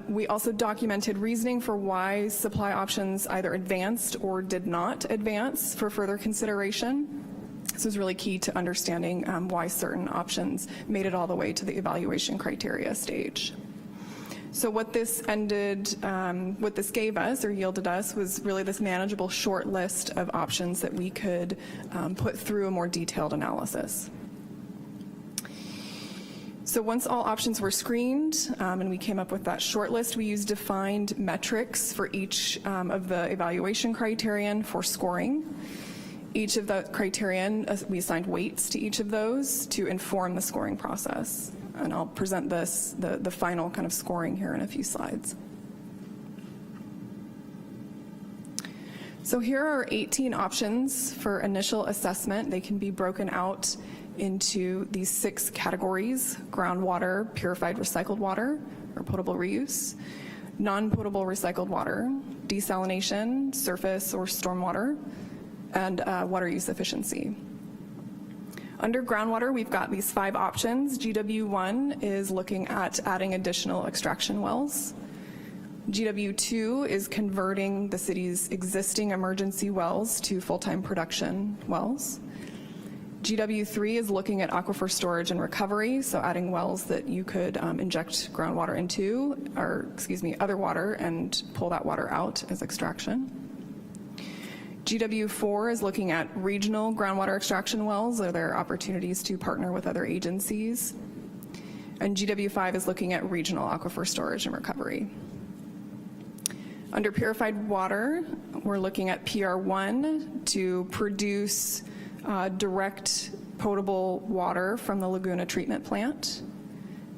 We also documented reasoning for why supply options either advanced or did not advance for further consideration. This was really key to understanding why certain options made it all the way to the evaluation criteria stage. So what this gave us or yielded us was really this manageable short list of options that we could put through a more detailed analysis. So once all options were screened and we came up with that short list, we used defined metrics for each of the evaluation criterion for scoring. Each of the criterion, we assigned weights to each of those to inform the scoring process. And I'll present the final kind of scoring here in a few slides. So here are 18 options for initial assessment. They can be broken out into these 6 categories: groundwater, purified recycled water, or potable reuse, non-potable recycled water, desalination, surface or stormwater, and water use efficiency. Under groundwater, we've got these 5 options. GW1 is looking at adding additional extraction wells. GW2 is converting the city's existing emergency wells to full-time production wells. GW3 is looking at aquifer storage and recovery, so adding wells that you could inject groundwater into, or other water, and pull that water out as extraction. GW4 is looking at regional groundwater extraction wells. Are there opportunities to partner with other agencies? And GW5 is looking at regional aquifer storage and recovery. Under purified water, we're looking at PR1 to produce direct potable water from the Laguna treatment plant.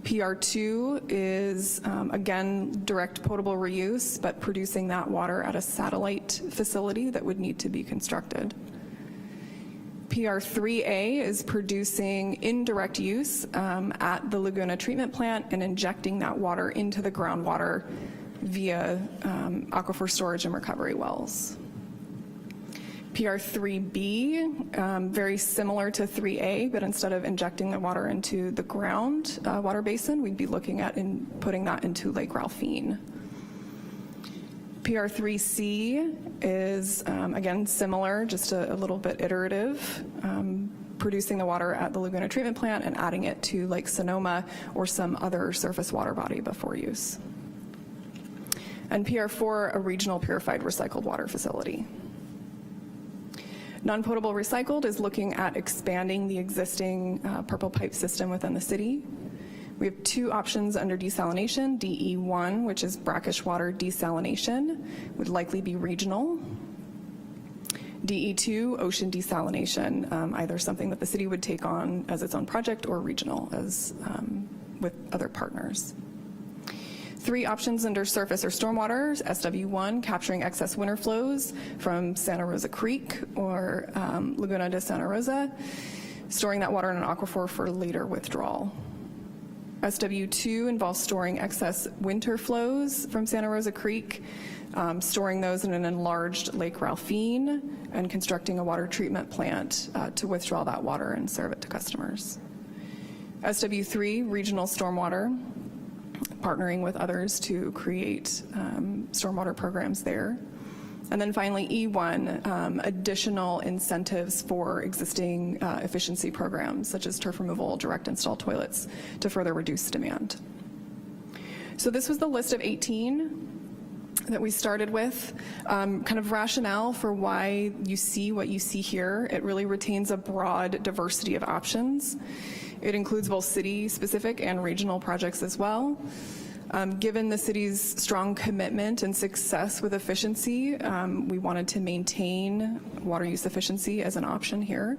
PR2 is, again, direct potable reuse, but producing that water at a satellite facility that would need to be constructed. PR3A is producing indirect use at the Laguna treatment plant and injecting that water into the groundwater via aquifer storage and recovery wells. PR3B, very similar to 3A, but instead of injecting the water into the ground water basin, we'd be looking at putting that into Lake Ralphine. PR3C is, again, similar, just a little bit iterative, producing the water at the Laguna treatment plant and adding it to Lake Sonoma or some other surface water body before use. And PR4, a regional purified recycled water facility. Non-potable recycled is looking at expanding the existing purple pipe system within the city. We have 2 options under desalination. DE1, which is brackish water desalination, would likely be regional. DE2, ocean desalination, either something that the city would take on as its own project or regional as with other partners. 3 options under surface or stormwater: SW1, capturing excess winter flows from Santa Rosa Creek or Laguna de Santa Rosa, storing that water in an aquifer for later withdrawal. SW2 involves storing excess winter flows from Santa Rosa Creek, storing those in an enlarged Lake Ralphine, and constructing a water treatment plant to withdraw that water and serve it to customers. SW3, regional stormwater, partnering with others to create stormwater programs there. And then finally, E1, additional incentives for existing efficiency programs, such as turf removal, direct install toilets, to further reduce demand. So this was the list of 18 that we started with. Kind of rationale for why you see what you see here. It really retains a broad diversity of options. It includes both city-specific and regional projects as well. Given the city's strong commitment and success with efficiency, we wanted to maintain water use efficiency as an option here.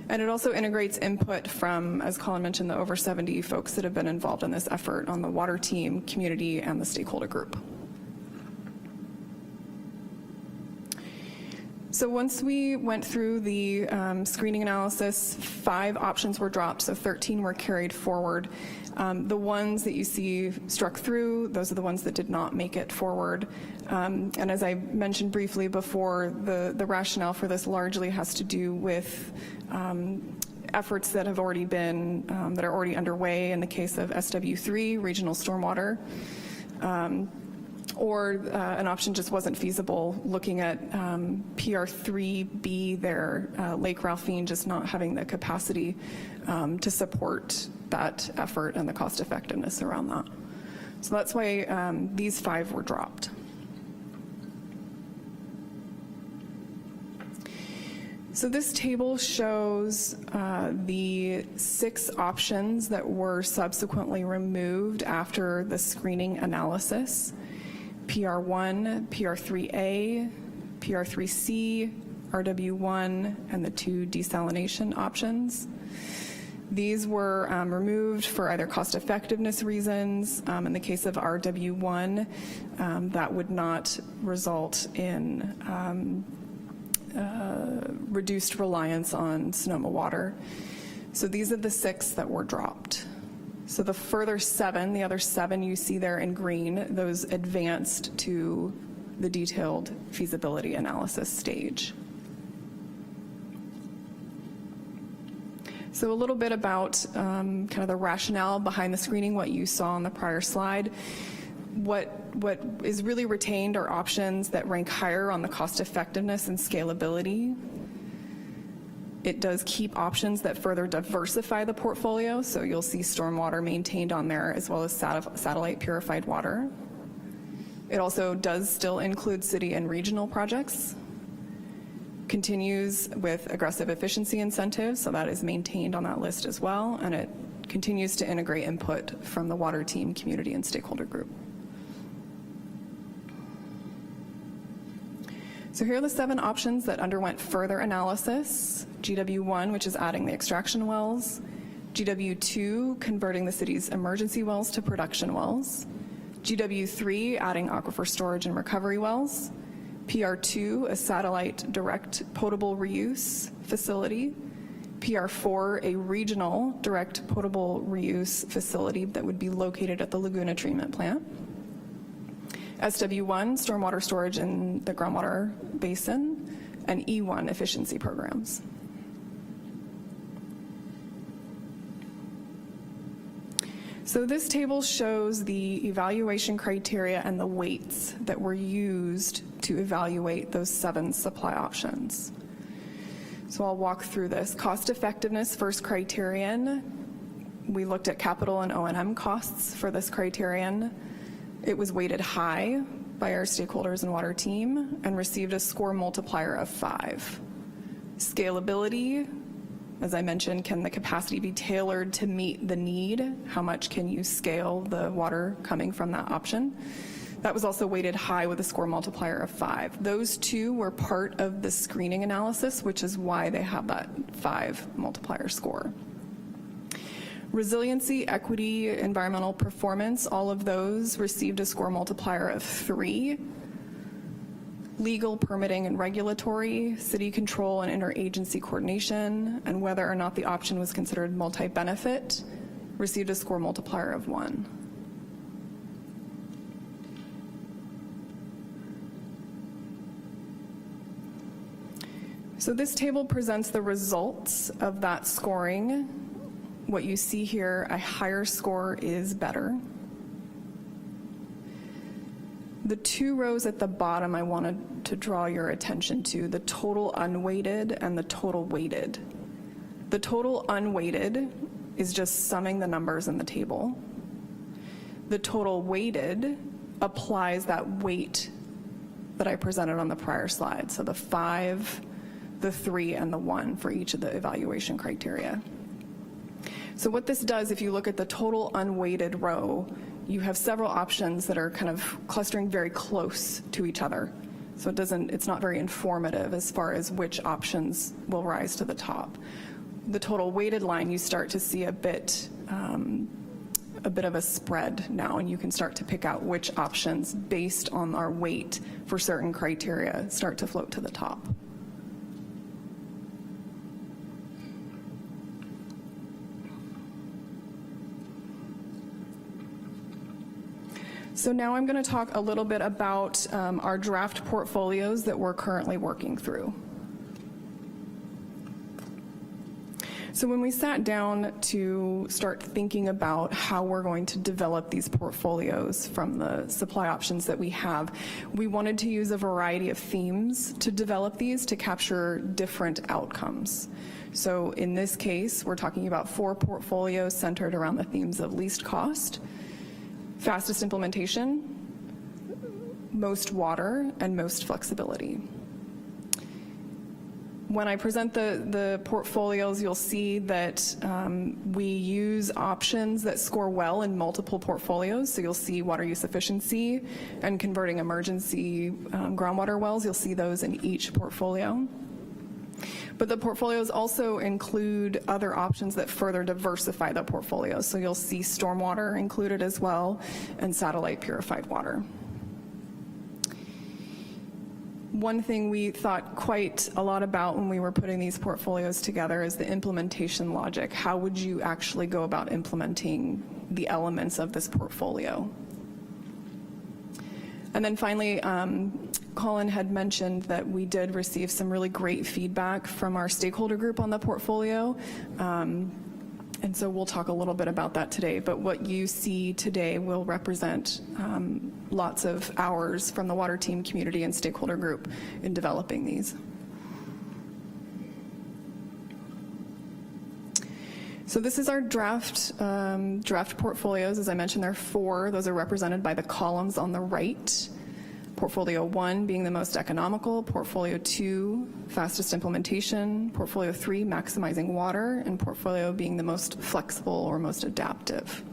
And it also integrates input from, as Colin mentioned, the over 70 folks that have been involved in this effort on the water team, community, and the stakeholder group. So once we went through the screening analysis, 5 options were dropped, so 13 were carried forward. The ones that you see struck through, those are the ones that did not make it forward. And as I mentioned briefly before, the rationale for this largely has to do with efforts that have already been, that are already underway in the case of SW3, regional stormwater, or an option just wasn't feasible, looking at PR3B there, Lake Ralphine just not having the capacity to support that effort and the cost effectiveness around that. So that's why these 5 were dropped. So this table shows the 6 options that were subsequently removed after the screening analysis: PR1, PR3A, PR3C, RW1, and the 2 desalination options. These were removed for either cost effectiveness reasons. In the case of RW1, that would not result in reduced reliance on Sonoma water. So these are the 6 that were dropped. So the further 7, the other 7 you see there in green, those advanced to the detailed feasibility analysis stage. So a little bit about kind of the rationale behind the screening, what you saw on the prior slide. What is really retained are options that rank higher on the cost effectiveness and scalability. It does keep options that further diversify the portfolio, so you'll see stormwater maintained on there as well as satellite purified water. It also does still include city and regional projects. Continues with aggressive efficiency incentives, so that is maintained on that list as well, and it continues to integrate input from the water team, community, and stakeholder group. So here are the 7 options that underwent further analysis. GW1, which is adding the extraction wells. GW2, converting the city's emergency wells to production wells. GW3, adding aquifer storage and recovery wells. PR2, a satellite direct potable reuse facility. PR4, a regional direct potable reuse facility that would be located at the Laguna Treatment Plant. SW1, stormwater storage in the groundwater basin, and E1, efficiency programs. So this table shows the evaluation criteria and the weights that were used to evaluate those 7 supply options. So I'll walk through this. Cost effectiveness, first criterion. We looked at capital and O&M costs for this criterion. It was weighted high by our stakeholders and water team and received a score multiplier of 5. Scalability, as I mentioned, can the capacity be tailored to meet the need? How much can you scale the water coming from that option? That was also weighted high with a score multiplier of 5. Those 2 were part of the screening analysis, which is why they have that 5 multiplier score. Resiliency, equity, environmental performance, all of those received a score multiplier of 3. Legal, permitting, and regulatory, city control and interagency coordination, and whether or not the option was considered multi-benefit, received a score multiplier of 1. So this table presents the results of that scoring. What you see here, a higher score is better. The 2 rows at the bottom I wanted to draw your attention to, the total unweighted and the total weighted. The total unweighted is just summing the numbers in the table. The total weighted applies that weight that I presented on the prior slide, so the 5, the 3, and the 1 for each of the evaluation criteria. So what this does, if you look at the total unweighted row, you have several options that are kind of clustering very close to each other. So it's not very informative as far as which options will rise to the top. The total weighted line, you start to see a bit of a spread now, and you can start to pick out which options based on our weight for certain criteria start to float to the top. So now I'm going to talk a little bit about our draft portfolios that we're currently working through. So when we sat down to start thinking about how we're going to develop these portfolios from the supply options that we have, we wanted to use a variety of themes to develop these to capture different outcomes. So in this case, we're talking about 4 portfolios centered around the themes of least cost, fastest implementation, most water, and most flexibility. When I present the portfolios, you'll see that we use options that score well in multiple portfolios. So you'll see water use efficiency and converting emergency groundwater wells. You'll see those in each portfolio. But the portfolios also include other options that further diversify the portfolio. So you'll see stormwater included as well, and satellite purified water. One thing we thought quite a lot about when we were putting these portfolios together is the implementation logic. How would you actually go about implementing the elements of this portfolio? And then finally, Colin had mentioned that we did receive some really great feedback from our stakeholder group on the portfolio. And so we'll talk a little bit about that today, but what you see today will represent lots of hours from the water team, community, and stakeholder group in developing these. So this is our draft portfolios. As I mentioned, there are 4. Those are represented by the columns on the right. Portfolio 1 being the most economical, Portfolio 2, fastest implementation, Portfolio 3, maximizing water, and Portfolio being the most flexible or most adaptive.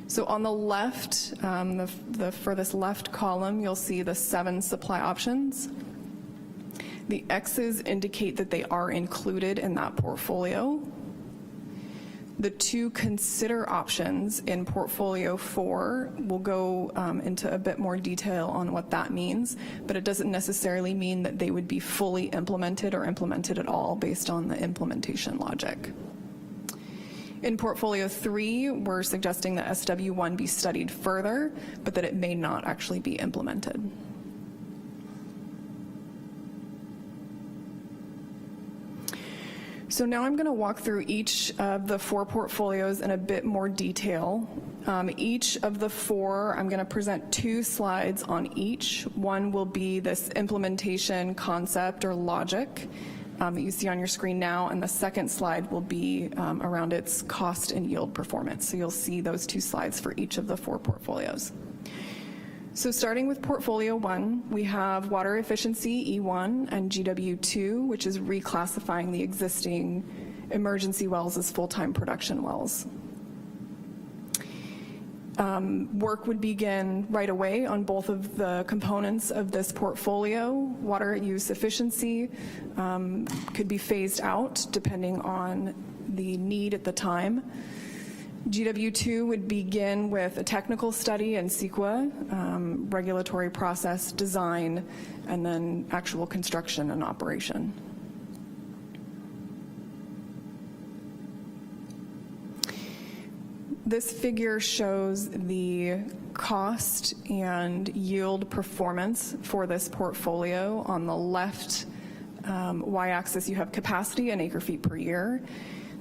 So on the left, the furthest left column, you'll see the 7 supply options. The X's indicate that they are included in that portfolio. The 2 consider options in Portfolio 4 will go into a bit more detail on what that means, but it doesn't necessarily mean that they would be fully implemented or implemented at all based on the implementation logic. In Portfolio 3, we're suggesting that SW1 be studied further, but that it may not actually be implemented. So now I'm going to walk through each of the 4 portfolios in a bit more detail. Each of the 4, I'm going to present 2 slides on each. One will be this implementation concept or logic that you see on your screen now, and the second slide will be around its cost and yield performance. So you'll see those 2 slides for each of the 4 portfolios. So starting with Portfolio 1, we have water efficiency, E1, and GW2, which is reclassifying the existing emergency wells as full-time production wells. Work would begin right away on both of the components of this portfolio. Water use efficiency could be phased out depending on the need at the time. GW2 would begin with a technical study and CEQA, regulatory process, design, and then actual construction and operation. This figure shows the cost and yield performance for this portfolio. On the left y-axis, you have capacity in acre-feet per year.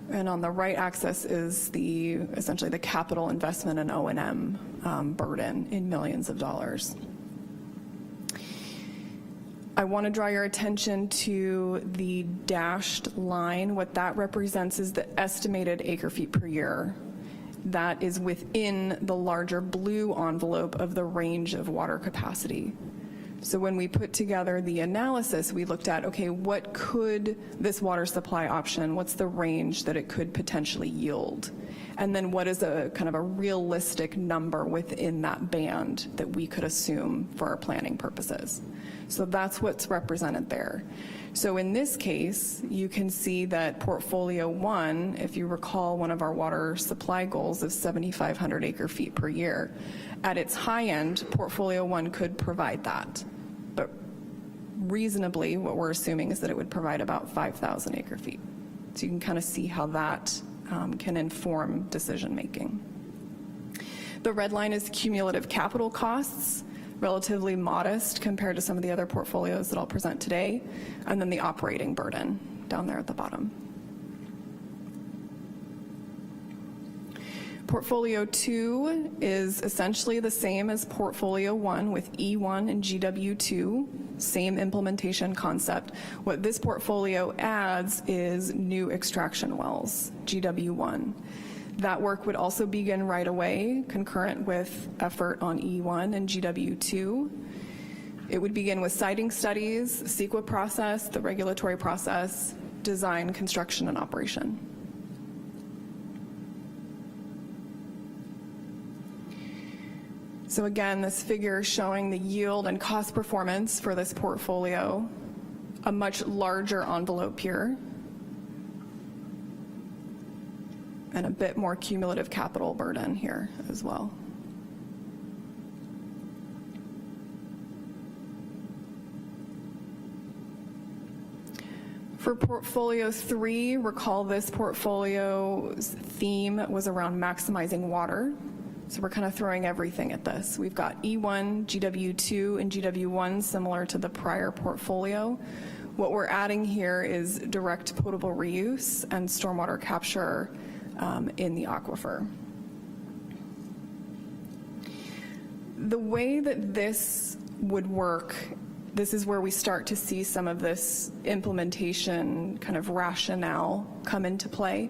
And on the right axis is essentially the capital investment and O&M burden in millions of dollars. I want to draw your attention to the dashed line. What that represents is the estimated acre-feet per year. That is within the larger blue envelope of the range of water capacity. So when we put together the analysis, we looked at, okay, what could this water supply option, what's the range that it could potentially yield? And then what is a kind of a realistic number within that band that we could assume for our planning purposes? So that's what's represented there. So in this case, you can see that Portfolio 1, if you recall one of our water supply goals of 7,500 acre-feet per year, at its high end, Portfolio 1 could provide that. But reasonably, what we're assuming is that it would provide about 5,000 acre-feet. So you can kind of see how that can inform decision making. The red line is cumulative capital costs, relatively modest compared to some of the other portfolios that I'll present today, and then the operating burden down there at the bottom. Portfolio 2 is essentially the same as Portfolio 1 with E1 and GW2, same implementation concept. What this portfolio adds is new extraction wells, GW1. That work would also begin right away, concurrent with effort on E1 and GW2. It would begin with siting studies, CEQA process, the regulatory process, design, construction, and operation. So again, this figure showing the yield and cost performance for this portfolio, a much larger envelope here, and a bit more cumulative capital burden here as well. For Portfolio 3, recall this portfolio's theme was around maximizing water. So we're kind of throwing everything at this. We've got E1, GW2, and GW1 similar to the prior portfolio. What we're adding here is direct potable reuse and stormwater capture in the aquifer. The way that this would work, this is where we start to see some of this implementation kind of rationale come into play.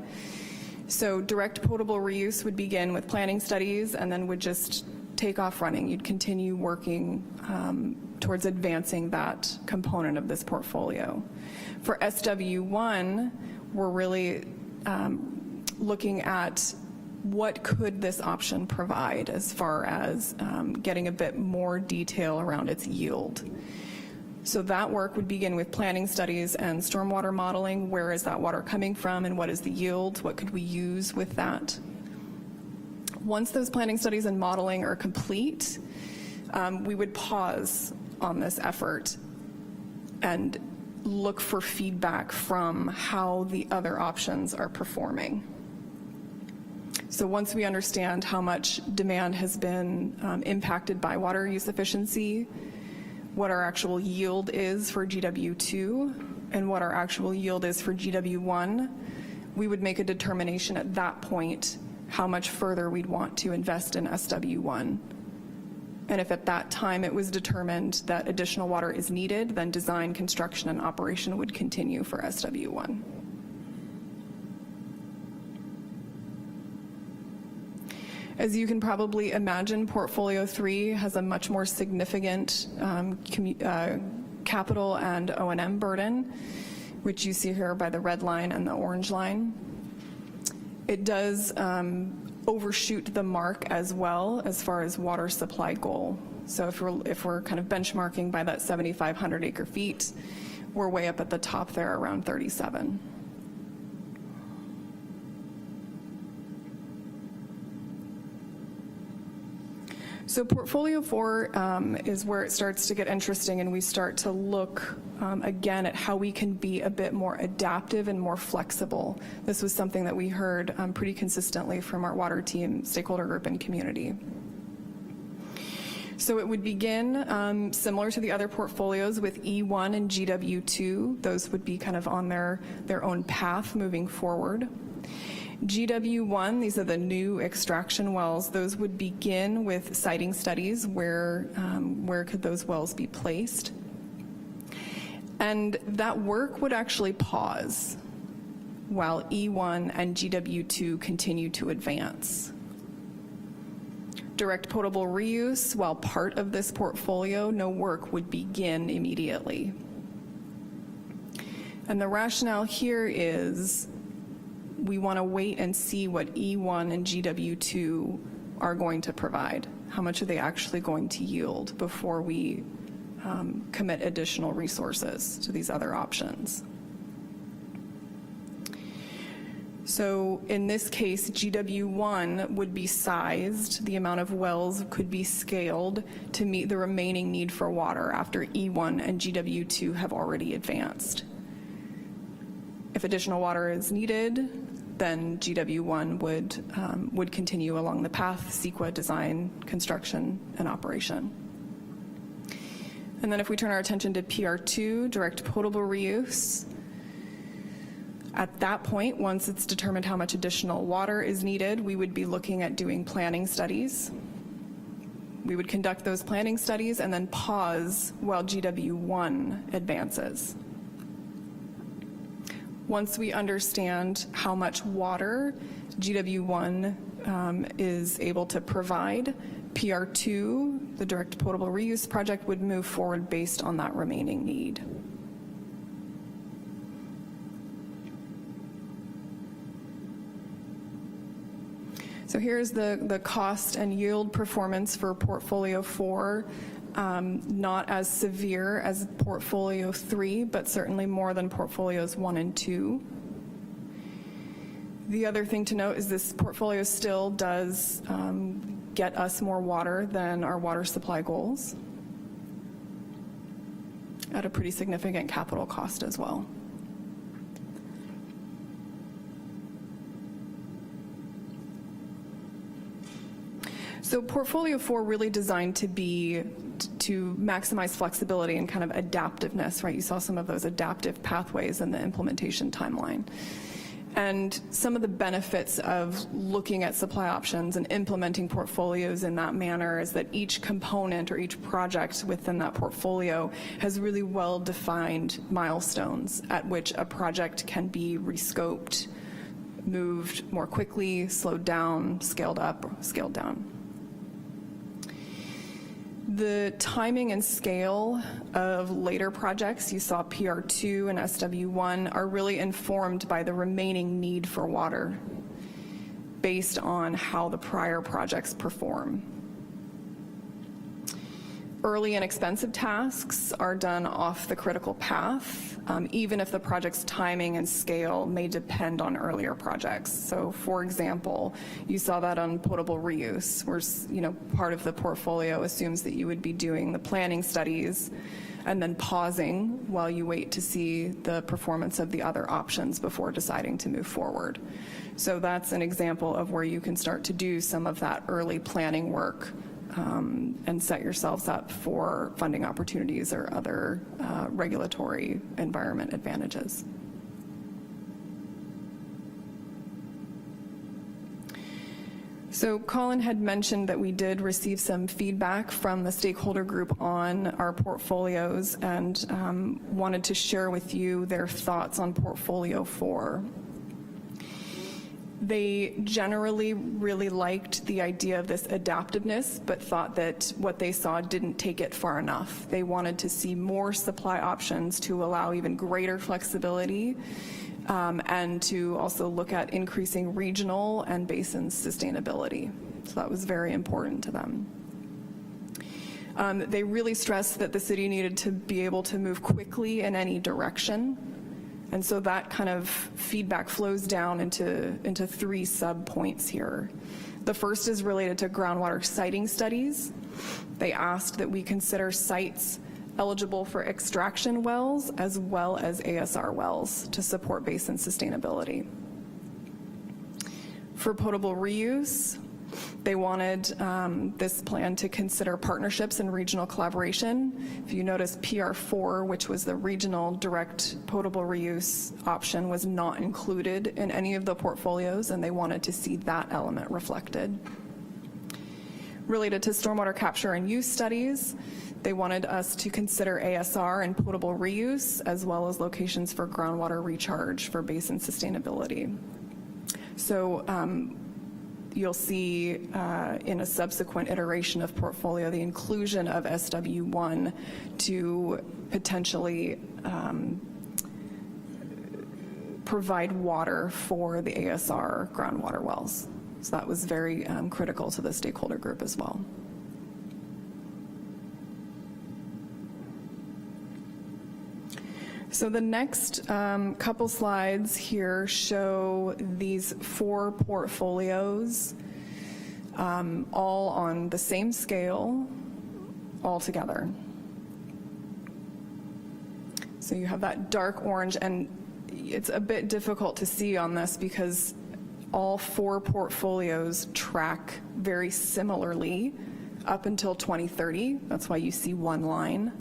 So direct potable reuse would begin with planning studies and then would just take off running. You'd continue working towards advancing that component of this portfolio. For SW1, we're really looking at what could this option provide as far as getting a bit more detail around its yield. So that work would begin with planning studies and stormwater modeling. Where is that water coming from and what is the yield? What could we use with that? Once those planning studies and modeling are complete, we would pause on this effort and look for feedback from how the other options are performing. So once we understand how much demand has been impacted by water use efficiency, what our actual yield is for GW2 and what our actual yield is for GW1, we would make a determination at that point how much further we'd want to invest in SW1. And if at that time it was determined that additional water is needed, then design, construction, and operation would continue for SW1. As you can probably imagine, Portfolio 3 has a much more significant capital and O&M burden, which you see here by the red line and the orange line. It does overshoot the mark as well as far as water supply goal. So if we're kind of benchmarking by that 7,500 acre feet, we're way up at the top there around 37. So Portfolio 4 is where it starts to get interesting, and we start to look again at how we can be a bit more adaptive and more flexible. This was something that we heard pretty consistently from our water team, stakeholder group, and community. So it would begin similar to the other portfolios with E1 and GW2. Those would be kind of on their own path moving forward. GW1, these are the new extraction wells. Those would begin with siting studies. Where could those wells be placed? And that work would actually pause while E1 and GW2 continue to advance. Direct potable reuse, while part of this portfolio, no work would begin immediately. And the rationale here is we want to wait and see what E1 and GW2 are going to provide. How much are they actually going to yield before we commit additional resources to these other options? So in this case, GW1 would be sized. The amount of wells could be scaled to meet the remaining need for water after E1 and GW2 have already advanced. If additional water is needed, then GW1 would continue along the path, CEQA, design, construction, and operation. And then if we turn our attention to PR2, direct potable reuse, At that point, once it's determined how much additional water is needed, we would be looking at doing planning studies. We would conduct those planning studies and then pause while GW1 advances. Once we understand how much water GW1 is able to provide, PR2, the direct potable reuse project, would move forward based on that remaining need. So here's the cost and yield performance for Portfolio 4. Not as severe as Portfolio 3, but certainly more than Portfolios 1 and 2. The other thing to note is this portfolio still does get us more water than our water supply goals at a pretty significant capital cost as well. So Portfolio 4 really designed to maximize flexibility and kind of adaptiveness, right? You saw some of those adaptive pathways in the implementation timeline. And some of the benefits of looking at supply options and implementing portfolios in that manner is that each component or each project within that portfolio has really well-defined milestones at which a project can be rescoped, moved more quickly, slowed down, scaled up, scaled down. The timing and scale of later projects, you saw PR2 and SW1, are really informed by the remaining need for water based on how the prior projects perform. Early and expensive tasks are done off the critical path, even if the project's timing and scale may depend on earlier projects. So for example, you saw that on potable reuse, where part of the portfolio assumes that you would be doing the planning studies and then pausing while you wait to see the performance of the other options before deciding to move forward. So that's an example of where you can start to do some of that early planning work and set yourselves up for funding opportunities or other regulatory environment advantages. So Colin had mentioned that we did receive some feedback from the stakeholder group on our portfolios and wanted to share with you their thoughts on Portfolio 4. They generally really liked the idea of this adaptiveness, but thought that what they saw didn't take it far enough. They wanted to see more supply options to allow even greater flexibility and to also look at increasing regional and basin sustainability. So that was very important to them. They really stressed that the city needed to be able to move quickly in any direction. And so that kind of feedback flows down into three sub-points here. The first is related to groundwater siting studies. They asked that we consider sites eligible for extraction wells as well as ASR wells to support basin sustainability. For potable reuse, they wanted this plan to consider partnerships and regional collaboration. If you notice, PR4, which was the regional direct potable reuse option, was not included in any of the portfolios, and they wanted to see that element reflected. Related to stormwater capture and use studies, they wanted us to consider ASR and potable reuse, as well as locations for groundwater recharge for basin sustainability. So you'll see in a subsequent iteration of portfolio the inclusion of SW1 to potentially provide water for the ASR groundwater wells. So that was very critical to the stakeholder group as well. So the next couple slides here show these 4 portfolios all on the same scale, all together. So you have that dark orange, and it's a bit difficult to see on this because all 4 portfolios track very similarly up until 2030. That's why you see one line.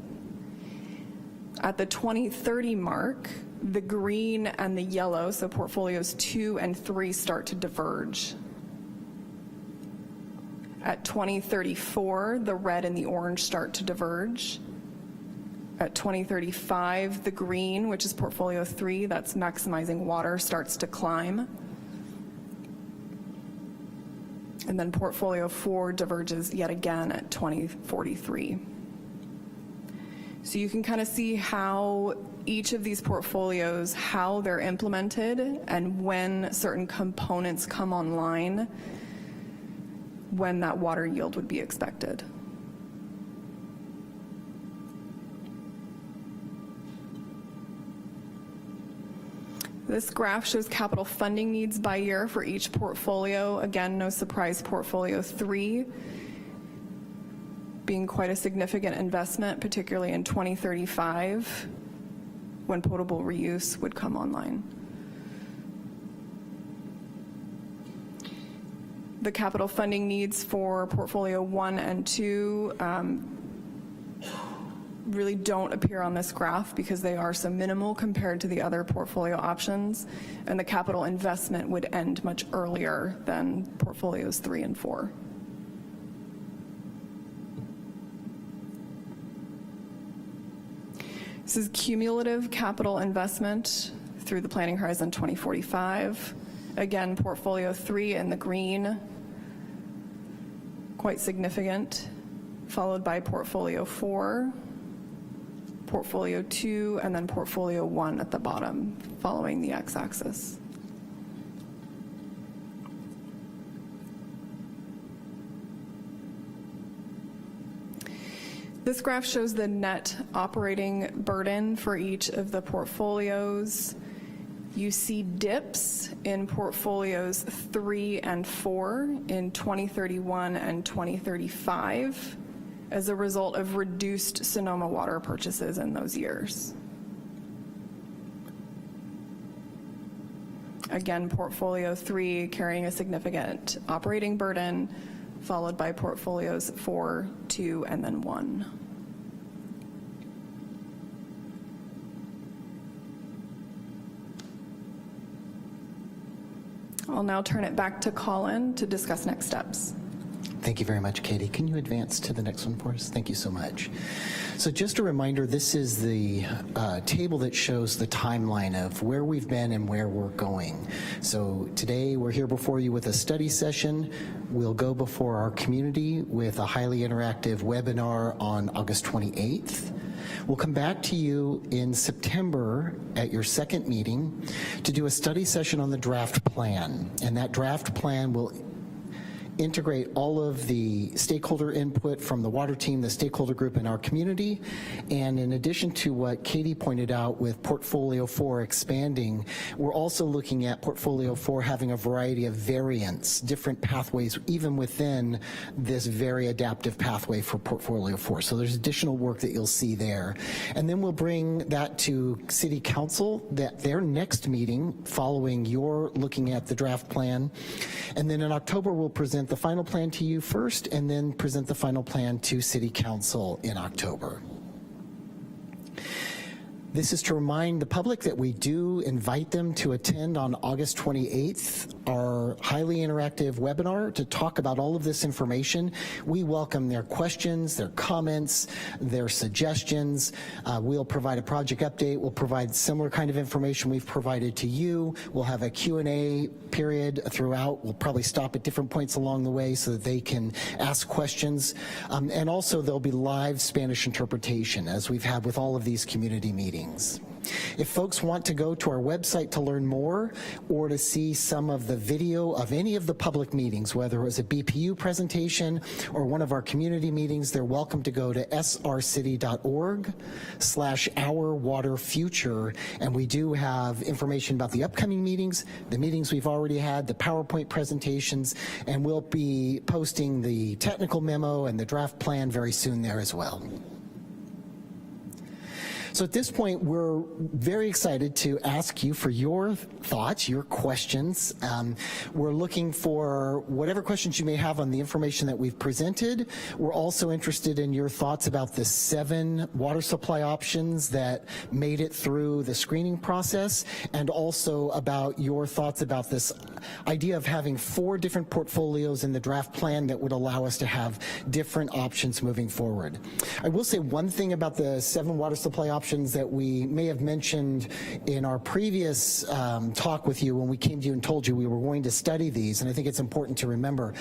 At the 2030 mark, the green and the yellow, so portfolios 2 and 3, start to diverge. At 2034, the red and the orange start to diverge. At 2035, the green, which is portfolio 3, that's maximizing water, starts to climb. And then portfolio 4 diverges yet again at 2043. So you can kind of see how each of these portfolios, how they're implemented, and when certain components come online, when that water yield would be expected. This graph shows capital funding needs by year for each portfolio. Again, no surprise, portfolio 3 being quite a significant investment, particularly in 2035, when potable reuse would come online. The capital funding needs for portfolio 1 and 2 really don't appear on this graph because they are so minimal compared to the other portfolio options, and the capital investment would end much earlier than portfolios 3 and 4. This is cumulative capital investment through the planning horizon 2045. Again, portfolio 3 in the green, quite significant, followed by portfolio 4, portfolio 2, and then portfolio 1 at the bottom, following the x-axis. This graph shows the net operating burden for each of the portfolios. You see dips in portfolios 3 and 4 in 2031 and 2035 as a result of reduced Sonoma water purchases in those years. Again, portfolio 3 carrying a significant operating burden, followed by portfolios 4, 2, and then 1. I'll now turn it back to Colin to discuss next steps. Thank you very much, Katie. Can you advance to the next one for us? Thank you so much. So just a reminder, this is the table that shows the timeline of where we've been and where we're going. So today we're here before you with a study session. We'll go before our community with a highly interactive webinar on August 28th. We'll come back to you in September at your second meeting to do a study session on the draft plan, and that draft plan will integrate all of the stakeholder input from the water team, the stakeholder group in our community. And in addition to what Katie pointed out with portfolio 4 expanding, we're also looking at portfolio 4 having a variety of variants, different pathways, even within this very adaptive pathway for portfolio 4. So there's additional work that you'll see there. And then we'll bring that to City Council, their next meeting following your looking at the draft plan. And then in October, we'll present the final plan to you first, and then present the final plan to City Council in October. This is to remind the public that we do invite them to attend on August 28th, our highly interactive webinar to talk about all of this information. We welcome their questions, their comments, their suggestions. We'll provide a project update. We'll provide similar kind of information we've provided to you. We'll have a Q&A period throughout. We'll probably stop at different points along the way so that they can ask questions. And also there'll be live Spanish interpretation, as we've had with all of these community meetings. If folks want to go to our website to learn more or to see some of the video of any of the public meetings, whether it was a BPU presentation or one of our community meetings, they're welcome to go to srcity.org/ourwaterfuture, and we do have information about the upcoming meetings, the meetings we've already had, the PowerPoint presentations, and we'll be posting the technical memo and the draft plan very soon there as well. So at this point, we're very excited to ask you for your thoughts, your questions. We're looking for whatever questions you may have on the information that we've presented. We're also interested in your thoughts about the 7 water supply options that made it through the screening process, and also about your thoughts about this idea of having 4 different portfolios in the draft plan that would allow us to have different options moving forward. I will say one thing about the 7 water supply options that we may have mentioned in our previous talk with you when we came to you and told you we were going to study these, and I think it's important to remember.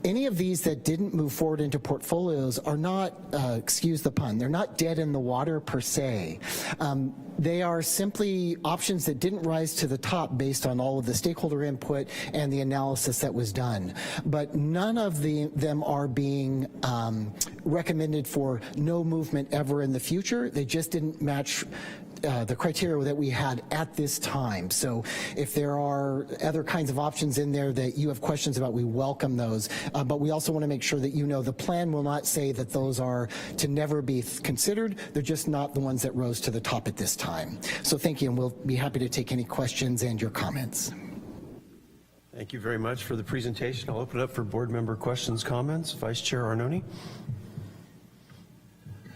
Any of these that didn't move forward into portfolios are not, excuse the pun, they're not dead in the water per se. They are simply options that didn't rise to the top based on all of the stakeholder input and the analysis that was done. But none of them are being recommended for no movement ever in the future. They just didn't match the criteria that we had at this time. So if there are other kinds of options in there that you have questions about, we welcome those. But we also want to make sure that you know the plan will not say that those are to never be considered. They're just not the ones that rose to the top at this time. So thank you, and we'll be happy to take any questions and your comments. Thank you very much for the presentation. I'll open it up for board member questions, comments. Vice Chair Arnone.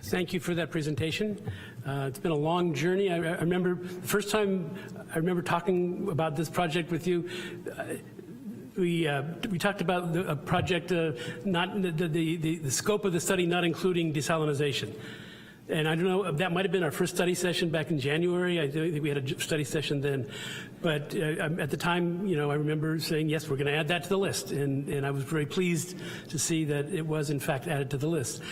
Thank you for that presentation. It's been a long journey. I remember the first time I remember talking about this project with you, we talked about the project, not the scope of the study not including desalinization. And I don't know, that might have been our first study session back in January. I think we had a study session then. But at the time, you know, I remember saying, yes, we're going to add that to the list. And I was very pleased to see that it was, in fact, added to the list.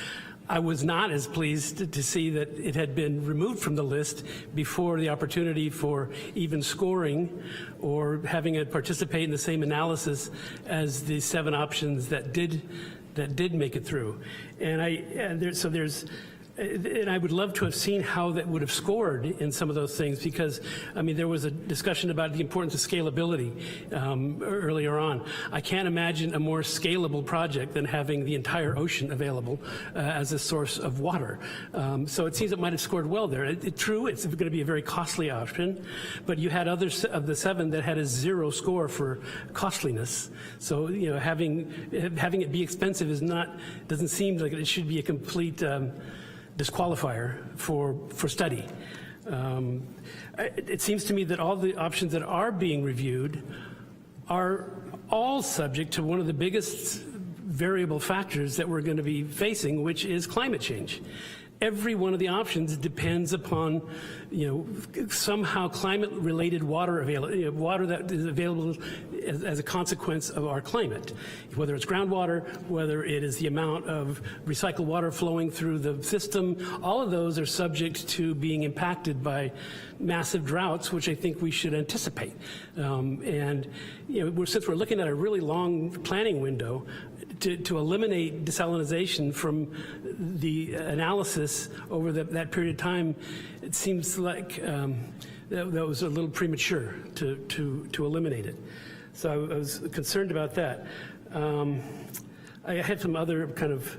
I was not as pleased to see that it had been removed from the list before the opportunity for even scoring or having it participate in the same analysis as the 7 options that did make it through. And I would love to have seen how that would have scored in some of those things, because, I mean, there was a discussion about the importance of scalability earlier on. I can't imagine a more scalable project than having the entire ocean available as a source of water. So it seems it might have scored well there. True, it's going to be a very costly option, but you had others of the 7 that had a 0 score for costliness. So, you know, having it be expensive doesn't seem like it should be a complete disqualifier for study. It seems to me that all the options that are being reviewed are all subject to one of the biggest variable factors that we're going to be facing, which is climate change. Every one of the options depends upon, you know, somehow climate-related water water that is available as a consequence of our climate, whether it's groundwater, whether it is the amount of recycled water flowing through the system. All of those are subject to being impacted by massive droughts, which I think we should anticipate. And you know, since we're looking at a really long planning window, to eliminate desalinization from the analysis over that period of time, it seems like that was a little premature to eliminate it. So I was concerned about that. I had some other kind of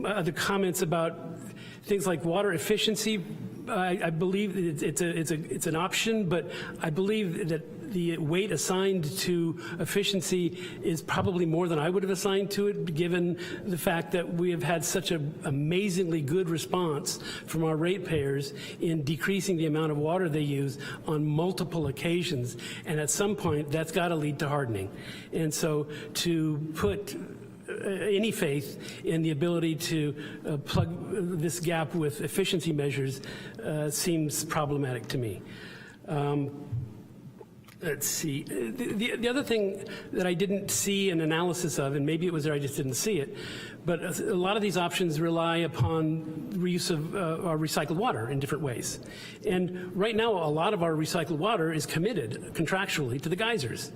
other comments about things like water efficiency. I believe it's an option, but I believe that the weight assigned to efficiency is probably more than I would have assigned to it, given the fact that we have had such an amazingly good response from our ratepayers in decreasing the amount of water they use on multiple occasions. And at some point, that's got to lead to hardening. And so to put any faith in the ability to plug this gap with efficiency measures seems problematic to me. Let's see. The other thing that I didn't see an analysis of, and maybe it was there, I just didn't see it, but a lot of these options rely upon reuse of our recycled water in different ways. And right now, a lot of our recycled water is committed contractually to the geysers.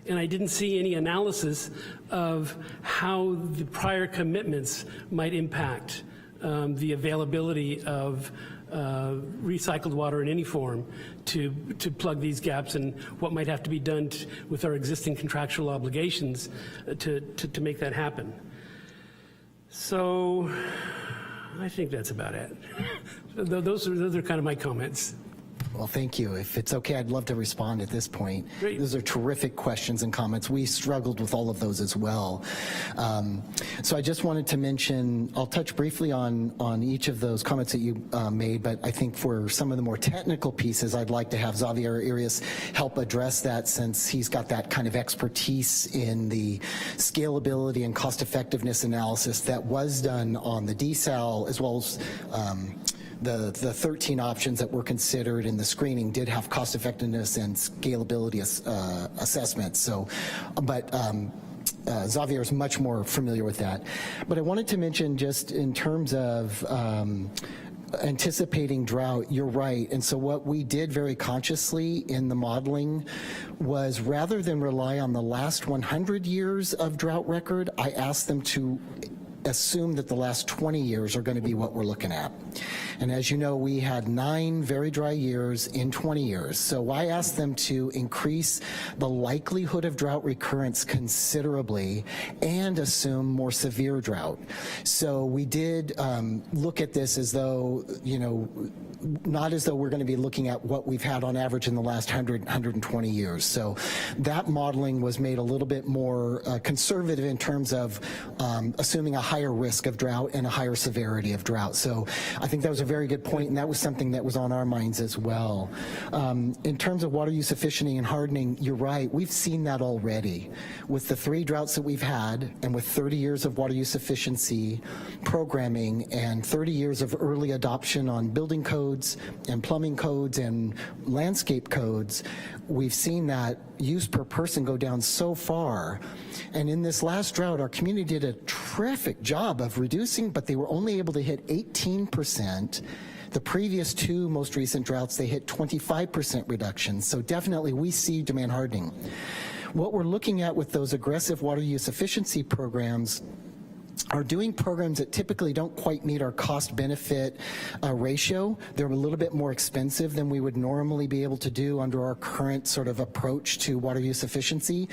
And I didn't see any analysis of how the prior commitments might impact the availability of recycled water in any form to plug these gaps, and what might have to be done with our existing contractual obligations to make that happen. So I think that's about it. Those are kind of my comments. Well, thank you. If it's okay, I'd love to respond at this point. Great. Those are terrific questions and comments. We struggled with all of those as well. So I just wanted to mention, I'll touch briefly on each of those comments that you made, but I think for some of the more technical pieces, I'd like to have Xavier Arias help address that, since he's got that kind of expertise in the scalability and cost effectiveness analysis that was done on the desal, as well as the 13 options that were considered in the screening did have cost effectiveness and scalability assessments. So, but Xavier is much more familiar with that. But I wanted to mention, just in terms of anticipating drought, you're right. And so what we did very consciously in the modeling was, rather than rely on the last 100 years of drought record, I asked them to assume that the last 20 years are going to be what we're looking at. And as you know, we had 9 very dry years in 20 years. So I asked them to increase the likelihood of drought recurrence considerably and assume more severe drought. So we did look at this as though, you know, not as though we're going to be looking at what we've had on average in the last 120 years. So that modeling was made a little bit more conservative in terms of assuming a higher risk of drought and a higher severity of drought. So I think that was a very good point, and that was something that was on our minds as well. In terms of water use efficiency and hardening, you're right, we've seen that already. With the 3 droughts that we've had, and with 30 years of water use efficiency programming and 30 years of early adoption on building codes and plumbing codes and landscape codes, we've seen that use per person go down so far. And in this last drought, our community did a terrific job of reducing, but they were only able to hit 18%. The previous 2 most recent droughts, they hit 25% reduction. So definitely we see demand hardening. What we're looking at with those aggressive water use efficiency programs are doing programs that typically don't quite meet our cost-benefit ratio. They're a little bit more expensive than we would normally be able to do under our current sort of approach to water use efficiency.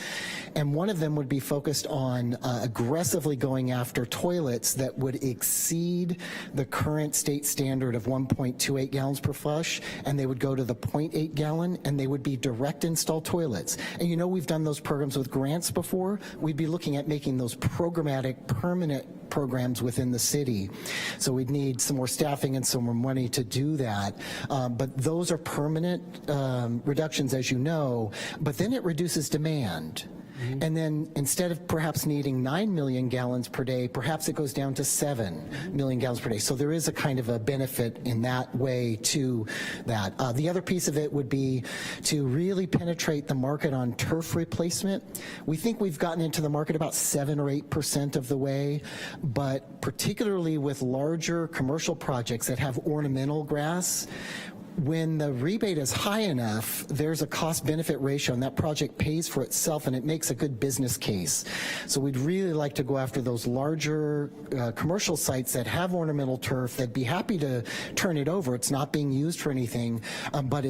And one of them would be focused on aggressively going after toilets that would exceed the current state standard of 1.28 gallons per flush, and they would go to the 0.8 gallon, and they would be direct install toilets. And you know, we've done those programs with grants before. We'd be looking at making those programmatic, permanent programs within the city. So we'd need some more staffing and some more money to do that. But those are permanent reductions, as you know, but then it reduces demand. And then instead of perhaps needing 9 million gallons per day, perhaps it goes down to 7 million gallons per day. So there is a kind of a benefit in that way to that. The other piece of it would be to really penetrate the market on turf replacement. We think we've gotten into the market about 7 or 8% of the way, but particularly with larger commercial projects that have ornamental grass, when the rebate is high enough, there's a cost-benefit ratio, and that project pays for itself, and it makes a good business case. So we'd really like to go after those larger commercial sites that have ornamental turf that'd be happy to turn it over. It's not being used for anything, but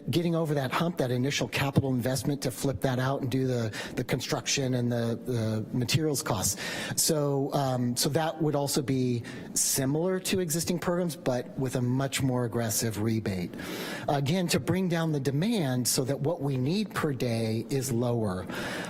getting over that hump, that initial capital investment to flip that out and do the construction and the materials costs. So, so that would also be similar to existing programs, but with a much more aggressive rebate. Again, to bring down the demand so that what we need per day is lower.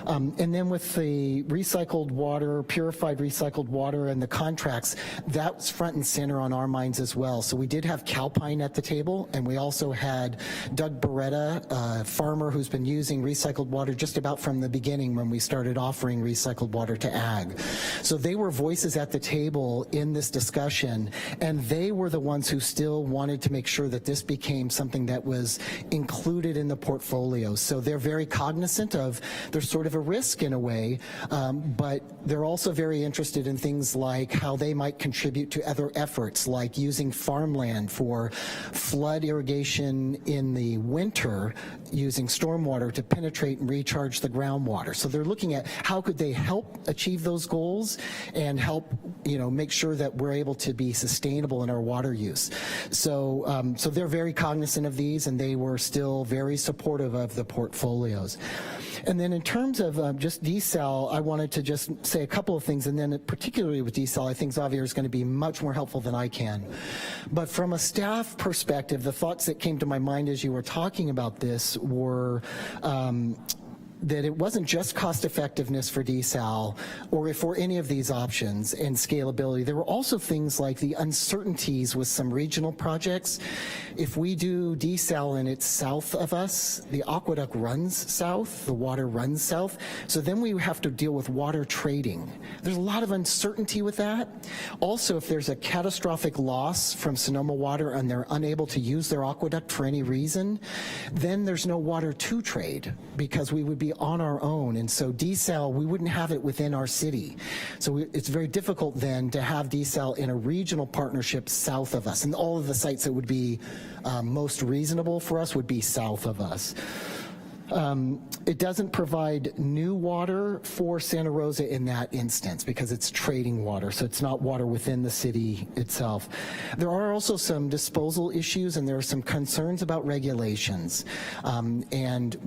And then with the recycled water, purified recycled water, and the contracts, that's front and center on our minds as well. So we did have Calpine at the table, and we also had Doug Beretta, a farmer who's been using recycled water just about from the beginning when we started offering recycled water to ag. So they were voices at the table in this discussion, and they were the ones who still wanted to make sure that this became something that was included in the portfolio. So they're very cognizant of, there's sort of a risk in a way, but they're also very interested in things like how they might contribute to other efforts, like using farmland for flood irrigation in the winter, using stormwater to penetrate and recharge the groundwater. So they're looking at how could they help achieve those goals and help, you know, make sure that we're able to be sustainable in our water use. So, so they're very cognizant of these, and they were still very supportive of the portfolios. And then in terms of just desal, I wanted to just say a couple of things, and then particularly with desal, I think Xavier is going to be much more helpful than I can. But from a staff perspective, the thoughts that came to my mind as you were talking about this were that it wasn't just cost effectiveness for desal or for any of these options and scalability. There were also things like the uncertainties with some regional projects. If we do desal and it's south of us, the aqueduct runs south, the water runs south, so then we have to deal with water trading. There's a lot of uncertainty with that. Also, if there's a catastrophic loss from Sonoma Water and they're unable to use their aqueduct for any reason, then there's no water to trade because we would be on our own. And so desal, we wouldn't have it within our city. So it's very difficult then to have desal in a regional partnership south of us. And all of the sites that would be most reasonable for us would be south of us. It doesn't provide new water for Santa Rosa in that instance because it's trading water, so it's not water within the city itself. There are also some disposal issues and there are some concerns about regulations and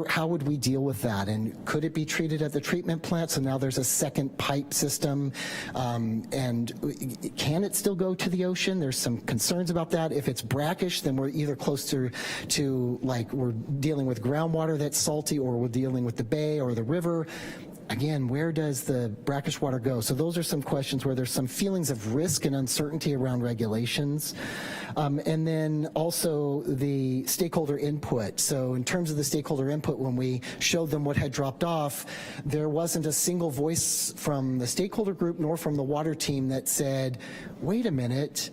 how would we deal with that, and could it be treated at the treatment plant? So now there's a second pipe system, and can it still go to the ocean? There's some concerns about that. If it's brackish, then we're either closer to like we're dealing with groundwater that's salty, or we're dealing with the bay or the river. Again, where does the brackish water go? So those are some questions where there's some feelings of risk and uncertainty around regulations. And then also the stakeholder input. So in terms of the stakeholder input, when we showed them what had dropped off, there wasn't a single voice from the stakeholder group nor from the water team that said, wait a minute,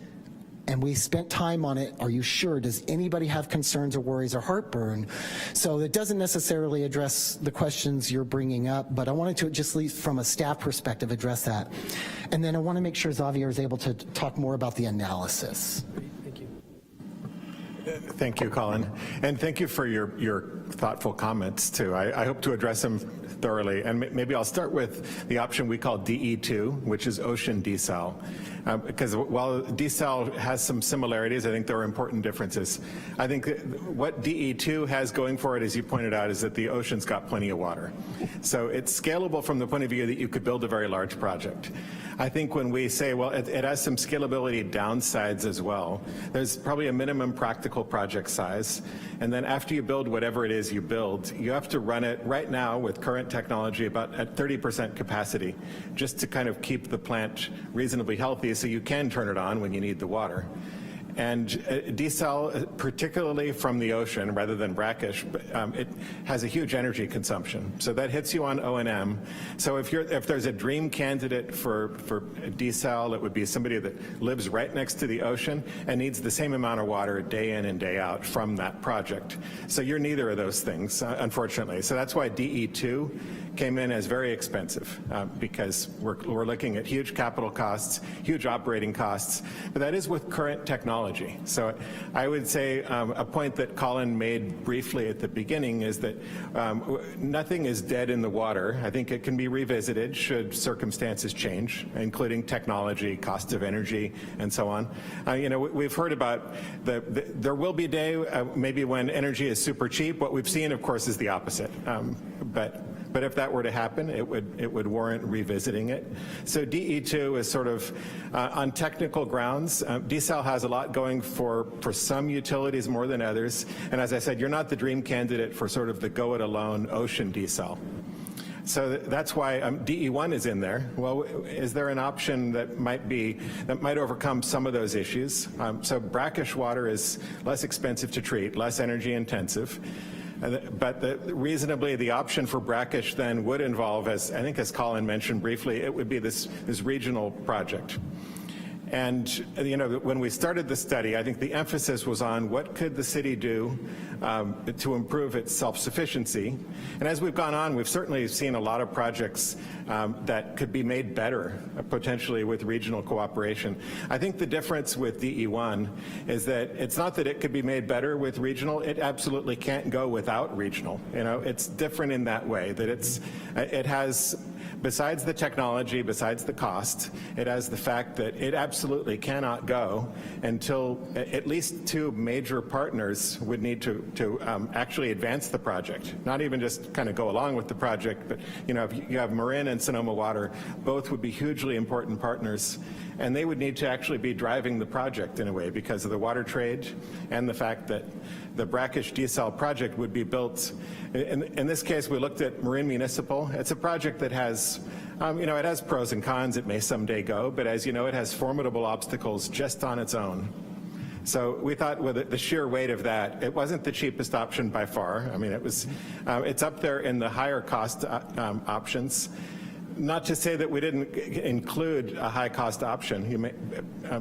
and we spent time on it. Are you sure? Does anybody have concerns or worries or heartburn? So it doesn't necessarily address the questions you're bringing up, but I wanted to just, at least from a staff perspective, address that. And then I want to make sure Xavier is able to talk more about the analysis. Thank you. Thank you, Colin. And thank you for your thoughtful comments, too. I hope to address them thoroughly. And maybe I'll start with the option we call DE2, which is ocean desal. Because while desal has some similarities, I think there are important differences. I think what DE2 has going for it, as you pointed out, is that the ocean's got plenty of water. So it's scalable from the point of view that you could build a very large project. I think when we say, well, it has some scalability downsides as well, there's probably a minimum practical project size. And then after you build whatever it is you build, you have to run it right now with current technology about at 30% capacity, just to kind of keep the plant reasonably healthy so you can turn it on when you need the water. And desal, particularly from the ocean rather than brackish, it has a huge energy consumption. So that hits you on O&M. So if there's a dream candidate for desal, it would be somebody that lives right next to the ocean and needs the same amount of water day in and day out from that project. So you're neither of those things, unfortunately. So that's why DE2 came in as very expensive because we're looking at huge capital costs, huge operating costs, but that is with current technology. So I would say a point that Colin made briefly at the beginning is that nothing is dead in the water. I think it can be revisited should circumstances change, including technology, cost of energy, and so on. You know, we've heard about there will be a day maybe when energy is super cheap. What we've seen, of course, is the opposite. But if that were to happen, it would warrant revisiting it. So DE2 is sort of on technical grounds. Desal has a lot going for some utilities more than others. And as I said, you're not the dream candidate for sort of the go it alone ocean desal. So that's why DE1 is in there. Well, is there an option that might overcome some of those issues? So brackish water is less expensive to treat, less energy intensive. But reasonably, the option for brackish then would involve, as Colin mentioned briefly, it would be this regional project. And you know, when we started the study, I think the emphasis was on what could the city do to improve its self-sufficiency. And as we've gone on, we've certainly seen a lot of projects that could be made better, potentially with regional cooperation. I think the difference with DE1 is that it's not that it could be made better with regional, it absolutely can't go without regional. You know, it's different in that way, that it has besides the technology, besides the cost, it has the fact that it absolutely cannot go until at least two major partners would need to actually advance the project. Not even just kind of go along with the project, but if you have Marin and Sonoma Water, both would be hugely important partners, and they would need to actually be driving the project in a way because of the water trade and the fact that the brackish desal project would be built. In this case, we looked at Marin Municipal. It's a project that has, it has pros and cons. It may someday go, but as you know, it has formidable obstacles just on its own. So we thought with the sheer weight of that, it wasn't the cheapest option by far. I mean, it's up there in the higher cost options. Not to say that we didn't include a high-cost option.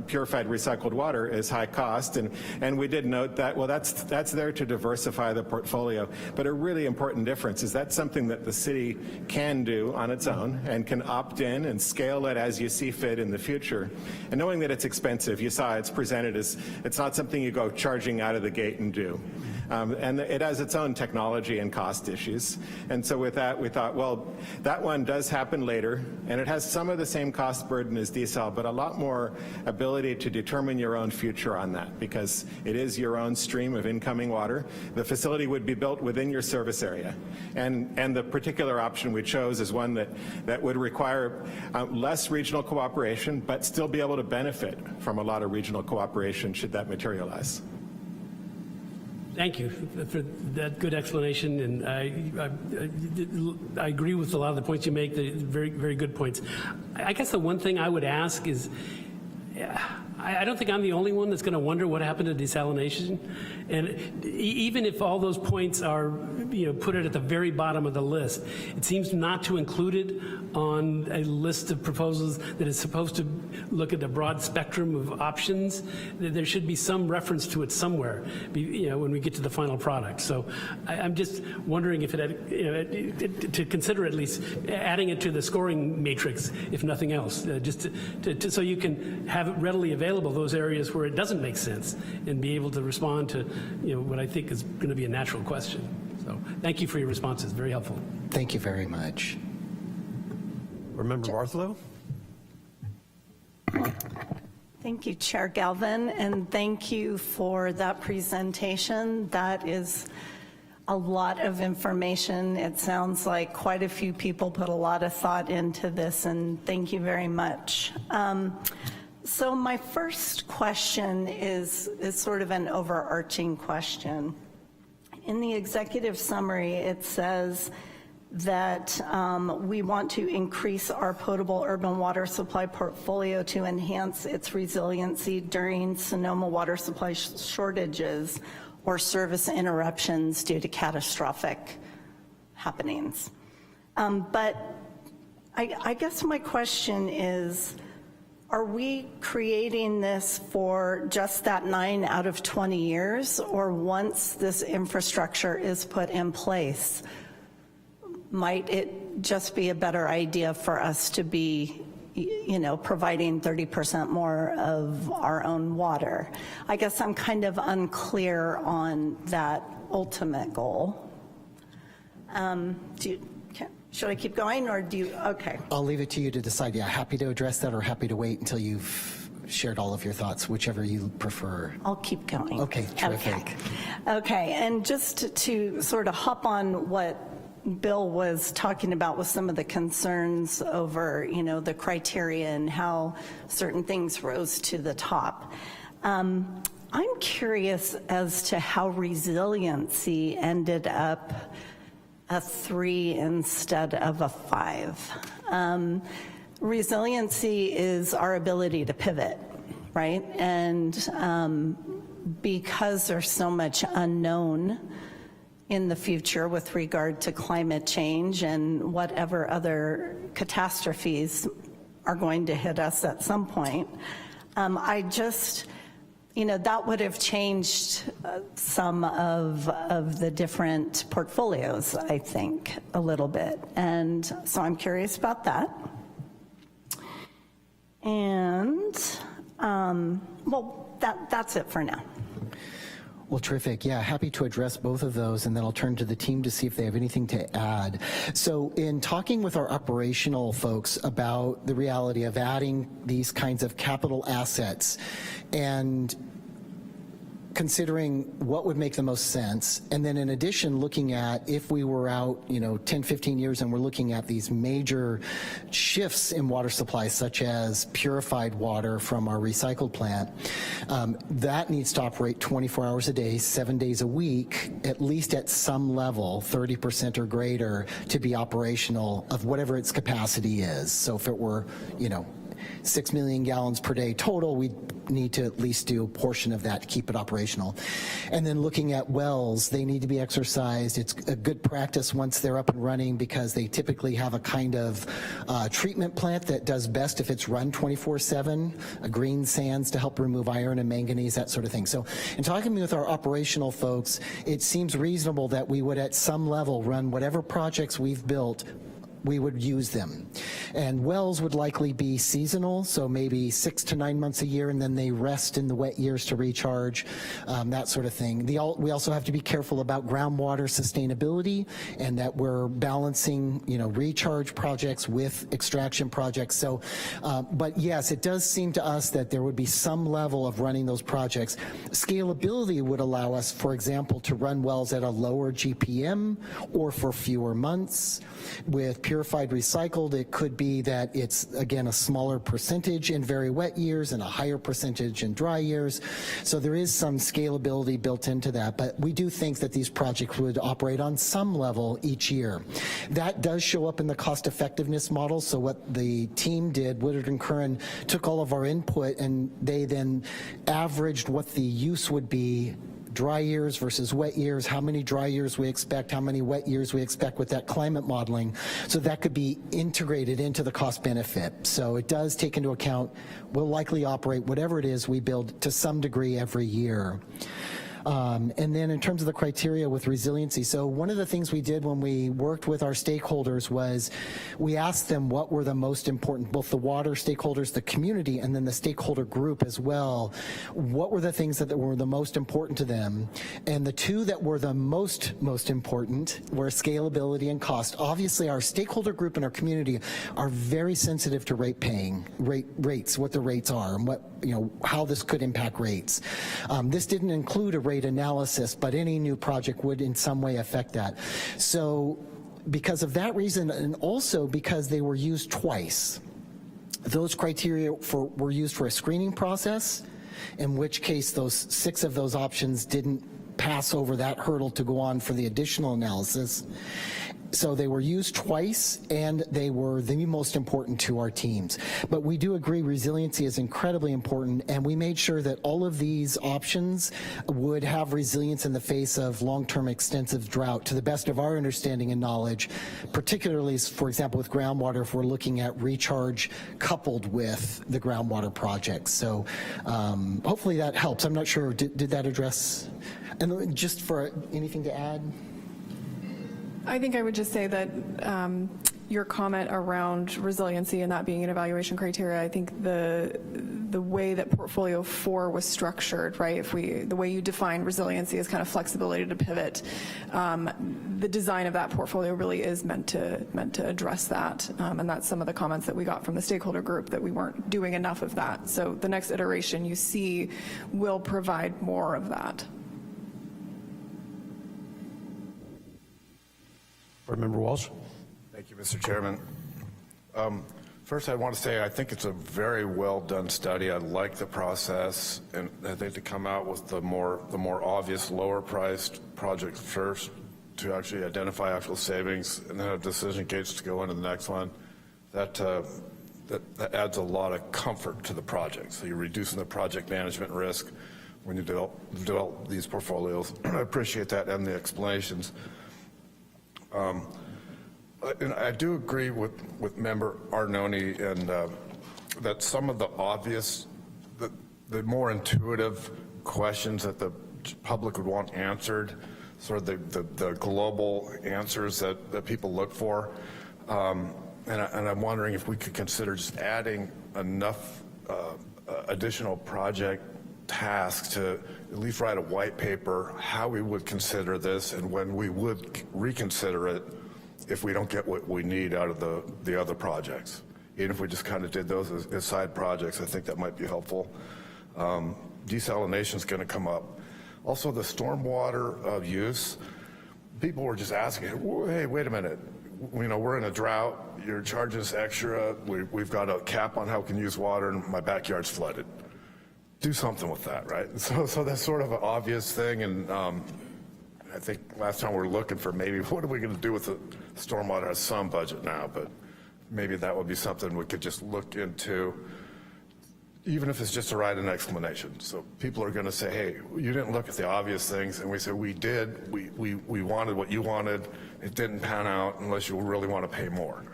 Purified recycled water is high cost, and we did note that, well, that's there to diversify the portfolio. But a really important difference is that's something that the city can do on its own and can opt in and scale it as you see fit in the future. And knowing that it's expensive, you saw it's presented as, it's not something you go charging out of the gate and do. And it has its own technology and cost issues. And so with that, we thought, well, that one does happen later, and it has some of the same cost burden as desal, but a lot more ability to determine your own future on that, because it is your own stream of incoming water. The facility would be built within your service area. And the particular option we chose is one that would require less regional cooperation, but still be able to benefit from a lot of regional cooperation should that materialize. Thank you for that good explanation, and I agree with a lot of the points you make. They're very, very good points. I guess the one thing I would ask is, I don't think I'm the only one that's going to wonder what happened to desalination. And even if all those points are, put it at the very bottom of the list, it seems not to include it on a list of proposals that is supposed to look at a broad spectrum of options. There should be some reference to it somewhere, when we get to the final product. So I'm just wondering if to consider at least adding it to the scoring matrix, if nothing else, just so you can have it readily available, those areas where it doesn't make sense, and be able to respond to what I think is going to be a natural question. So thank you for your responses. Very helpful. Thank you very much. Board Member Bartholow? Thank you, Chair Galvin, and thank you for that presentation. That is a lot of information. It sounds like quite a few people put a lot of thought into this, and thank you very much. So my first question is sort of an overarching question. In the executive summary, it says that we want to increase our potable urban water supply portfolio to enhance its resiliency during Sonoma water supply shortages or service interruptions due to catastrophic happenings. But I guess my question is, are we creating this for just that 9 out of 20 years, or once this infrastructure is put in place, might it just be a better idea for us to be, providing 30% more of our own water? I guess I'm kind of unclear on that ultimate goal. Should I keep going, or do you, okay. I'll leave it to you to decide. Yeah, happy to address that, or happy to wait until you've shared all of your thoughts, whichever you prefer. I'll keep going. Okay, terrific. Okay, and just to sort of hop on what Bill was talking about with some of the concerns over, the criteria and how certain things rose to the top. I'm curious as to how resiliency ended up a 3 instead of a 5. Resiliency is our ability to pivot, right? And because there's so much unknown in the future with regard to climate change and whatever other catastrophes are going to hit us at some point, I just, that would have changed some of the different portfolios, I think, a little bit. And so I'm curious about that. And, well, that's it for now. Well, terrific. Yeah, happy to address both of those, and then I'll turn to the team to see if they have anything to add. So in talking with our operational folks about the reality of adding these kinds of capital assets and considering what would make the most sense, and then in addition looking at if we were out 10, 15 years and we're looking at these major shifts in water supply, such as purified water from our recycled plant, that needs to operate 24 hours a day, 7 days a week, at least at some level, 30% or greater, to be operational of whatever its capacity is. So if it were 6 million gallons per day total, we need to at least do a portion of that to keep it operational. And then looking at wells, they need to be exercised. It's a good practice once they're up and running, because they typically have a kind of treatment plant that does best if it's run 24/7, green sands to help remove iron and manganese, that sort of thing. So in talking with our operational folks, it seems reasonable that we would at some level run whatever projects we've built, we would use them. And wells would likely be seasonal, so maybe 6 to 9 months a year, and then they rest in the wet years to recharge, that sort of thing. We also have to be careful about groundwater sustainability, and that we're balancing, recharge projects with extraction projects. So, but yes, it does seem to us that there would be some level of running those projects. Scalability would allow us, for example, to run wells at a lower GPM or for fewer months. With purified recycled, it could be that it's, again, a smaller percentage in very wet years and a higher percentage in dry years. So there is some scalability built into that, but we do think that these projects would operate on some level each year. That does show up in the cost effectiveness model. So what the team did, Woodard and Curran, took all of our input and they then averaged what the use would be, dry years versus wet years, how many dry years we expect, how many wet years we expect with that climate modeling, so that could be integrated into the cost benefit. So it does take into account, we'll likely operate whatever it is we build to some degree every year. And then in terms of the criteria with resiliency, so one of the things we did when we worked with our stakeholders was we asked them what were the most important, both the water stakeholders, the community, and then the stakeholder group as well. What were the things that were the most important to them? And the two that were the most important were scalability and cost. Obviously, our stakeholder group and our community are very sensitive to rates, what the rates are, and what, how this could impact rates. This didn't include a rate analysis, but any new project would in some way affect that. So because of that reason, and also because they were used twice, those criteria were used for a screening process, in which case those 6 of those options didn't pass over that hurdle to go on for the additional analysis. So they were used twice, and they were the most important to our teams. But we do agree resiliency is incredibly important, and we made sure that all of these options would have resilience in the face of long-term extensive drought, to the best of our understanding and knowledge, particularly, for example, with groundwater, if we're looking at recharge coupled with the groundwater projects. So hopefully that helps. I'm not sure, did that address? And just for anything to add? I think I would just say that your comment around resiliency and that being an evaluation criteria, I think the way that portfolio 4 was structured, right? The way you define resiliency is kind of flexibility to pivot. The design of that portfolio really is meant to address that, and that's some of the comments that we got from the stakeholder group, that we weren't doing enough of that. So the next iteration you see will provide more of that. Board Member Walsh. Thank you, Mr. Chairman. First, I want to say I think it's a very well done study. I like the process, and I think to come out with the more obvious, lower priced projects first to actually identify actual savings, and then have decision gates to go into the next one. That adds a lot of comfort to the project. So you're reducing the project management risk when you develop these portfolios. I appreciate that and the explanations. And I do agree with Member Arnone and that some of the obvious, the more intuitive questions that the public would want answered, sort of the global answers that people look for. And I'm wondering if we could consider just adding enough additional project task to at least write a white paper, how we would consider this and when we would reconsider it if we don't get what we need out of the other projects. Even if we just kind of did those as side projects, I think that might be helpful. Desalination is going to come up. Also, the stormwater use, people were just asking, hey, wait a minute, we're in a drought, you're charging us extra, we've got a cap on how we can use water, and my backyard's flooded. Do something with that, right? So that's sort of an obvious thing, and I think last time we were looking for maybe what are we going to do with the stormwater? Has some budget now, but maybe that would be something we could just look into, even if it's just to write an explanation. So people are going to say, hey, you didn't look at the obvious things, and we said we did. We wanted what you wanted. It didn't pan out unless you really want to pay more.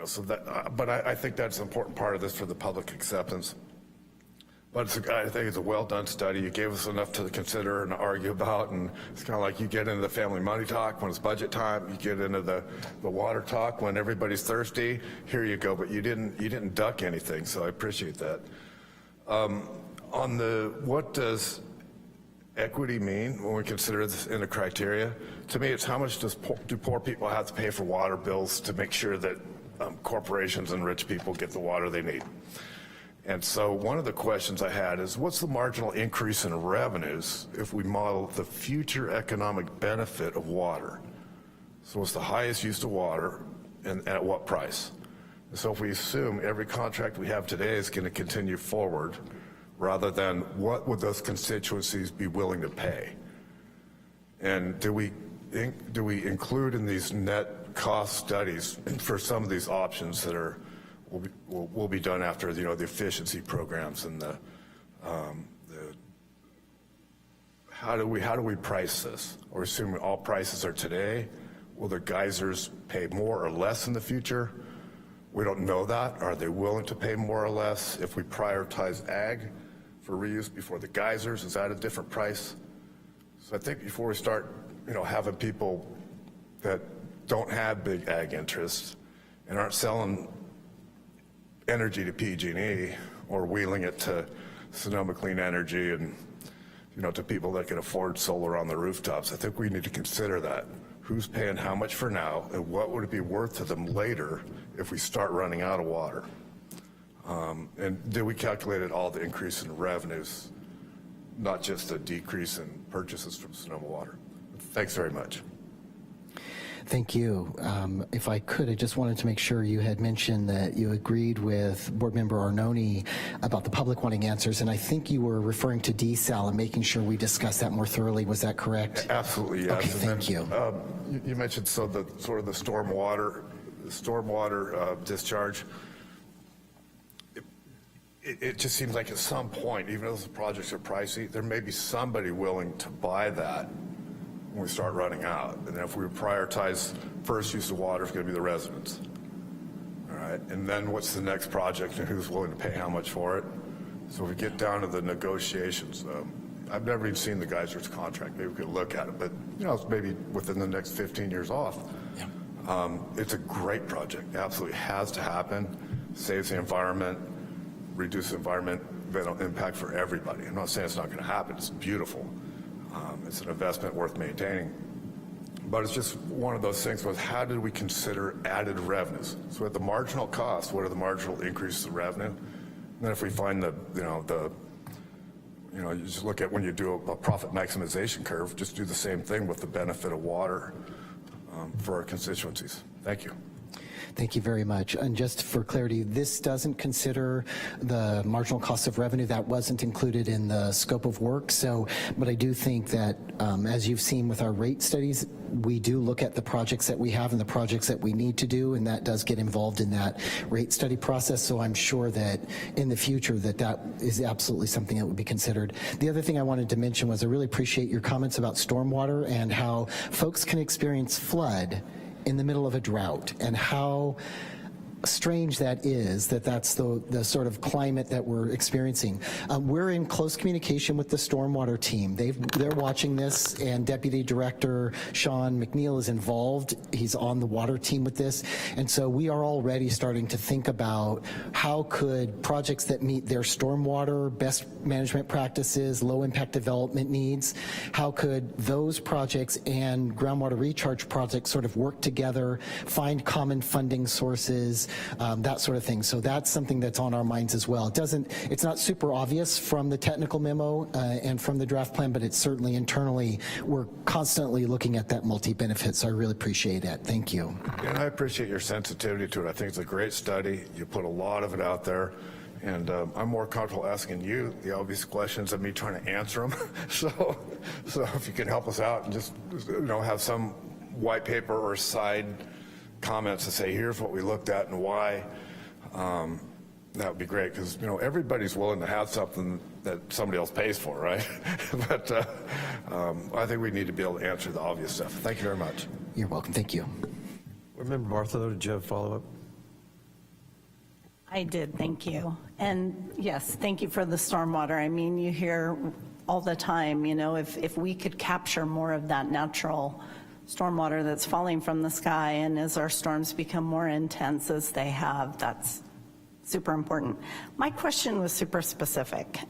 So that, but I think that's an important part of this for the public acceptance. But I think it's a well-done study. You gave us enough to consider and argue about, and it's kind of like you get into the family money talk when it's budget time. You get into the water talk when everybody's thirsty. Here you go, but you didn't duck anything, so I appreciate that. On the what does equity mean when we consider this in the criteria? To me, it's how much do poor people have to pay for water bills to make sure that corporations and rich people get the water they need. And so one of the questions I had is, what's the marginal increase in revenues if we model the future economic benefit of water? So what's the highest use of water and at what price? And so if we assume every contract we have today is going to continue forward, rather than what would those constituencies be willing to pay? And do we include in these net cost studies for some of these options that are will be done after the efficiency programs and the how do we price this? Or assuming all prices are today, will the geysers pay more or less in the future? We don't know that. Are they willing to pay more or less? If we prioritize ag for reuse before the geysers, is that a different price? So I think before we start, having people that don't have big ag interests and aren't selling energy to PG&E or wheeling it to Sonoma Clean Energy and to people that can afford solar on the rooftops, I think we need to consider that. Who's paying how much for now, and what would it be worth to them later if we start running out of water? And did we calculate all the increase in revenues, not just a decrease in purchases from Sonoma Water? Thanks very much. Thank you. If I could, I just wanted to make sure you had mentioned that you agreed with Board Member Arnone about the public wanting answers, and I think you were referring to desal and making sure we discussed that more thoroughly. Was that correct? Absolutely, yes. Okay, thank you. You mentioned the stormwater discharge. It just seems like at some point, even though the projects are pricey, there may be somebody willing to buy that when we start running out. And if we prioritize first use of water, it's going to be the residents. All right, and then what's the next project and who's willing to pay how much for it? So if we get down to the negotiations, I've never even seen the geysers contract. Maybe we could look at it, but it's maybe within the next 15 years off. Yeah. It's a great project. It absolutely has to happen. Saves the environment, reduces environmental impact for everybody. I'm not saying it's not going to happen. It's beautiful. It's an investment worth maintaining. But it's just one of those things was, how did we consider added revenues? So at the marginal cost, what are the marginal increases in revenue? And then if we find you just look at when you do a profit maximization curve, just do the same thing with the benefit of water for our constituencies. Thank you. Thank you very much. And just for clarity, this doesn't consider the marginal cost of revenue. That wasn't included in the scope of work. So, but I do think that as you've seen with our rate studies, we do look at the projects that we have and the projects that we need to do, and that does get involved in that rate study process. So I'm sure that in the future that is absolutely something that would be considered. The other thing I wanted to mention was I really appreciate your comments about stormwater and how folks can experience flood in the middle of a drought, and how strange that is, that's the sort of climate that we're experiencing. We're in close communication with the stormwater team. They're watching this, and Deputy Director Sean McNeil is involved. He's on the water team with this. And so we are already starting to think about how could projects that meet their stormwater best management practices, low impact development needs, how could those projects and groundwater recharge projects sort of work together, find common funding sources, that sort of thing. So that's something that's on our minds as well. It's not super obvious from the technical memo and from the draft plan, but it's certainly internally, we're constantly looking at that multi-benefit, so I really appreciate it. Thank you. And I appreciate your sensitivity to it. I think it's a great study. You put a lot of it out there. And I'm more comfortable asking you the obvious questions than me trying to answer them. So if you can help us out and just, have some white paper or side comments to say, here's what we looked at and why, that would be great. Because, everybody's willing to have something that somebody else pays for, right? But I think we need to be able to answer the obvious stuff. Thank you very much. You're welcome. Thank you. Board Member Bartholomew, did you have a follow-up? I did, thank you. And yes, thank you for the stormwater. I mean, you hear all the time, if we could capture more of that natural stormwater that's falling from the sky, and as our storms become more intense as they have, that's super important. My question was super specific.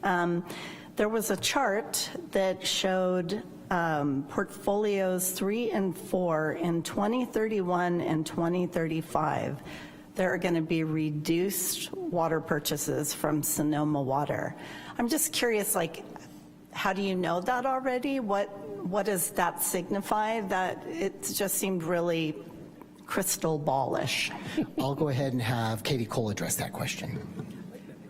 There was a chart that showed portfolios 3 and 4 in 2031 and 2035. There are going to be reduced water purchases from Sonoma Water. I'm just curious, how do you know that already? What does that signify? That it just seemed really crystal ballish. I'll go ahead and have Katie Cole address that question.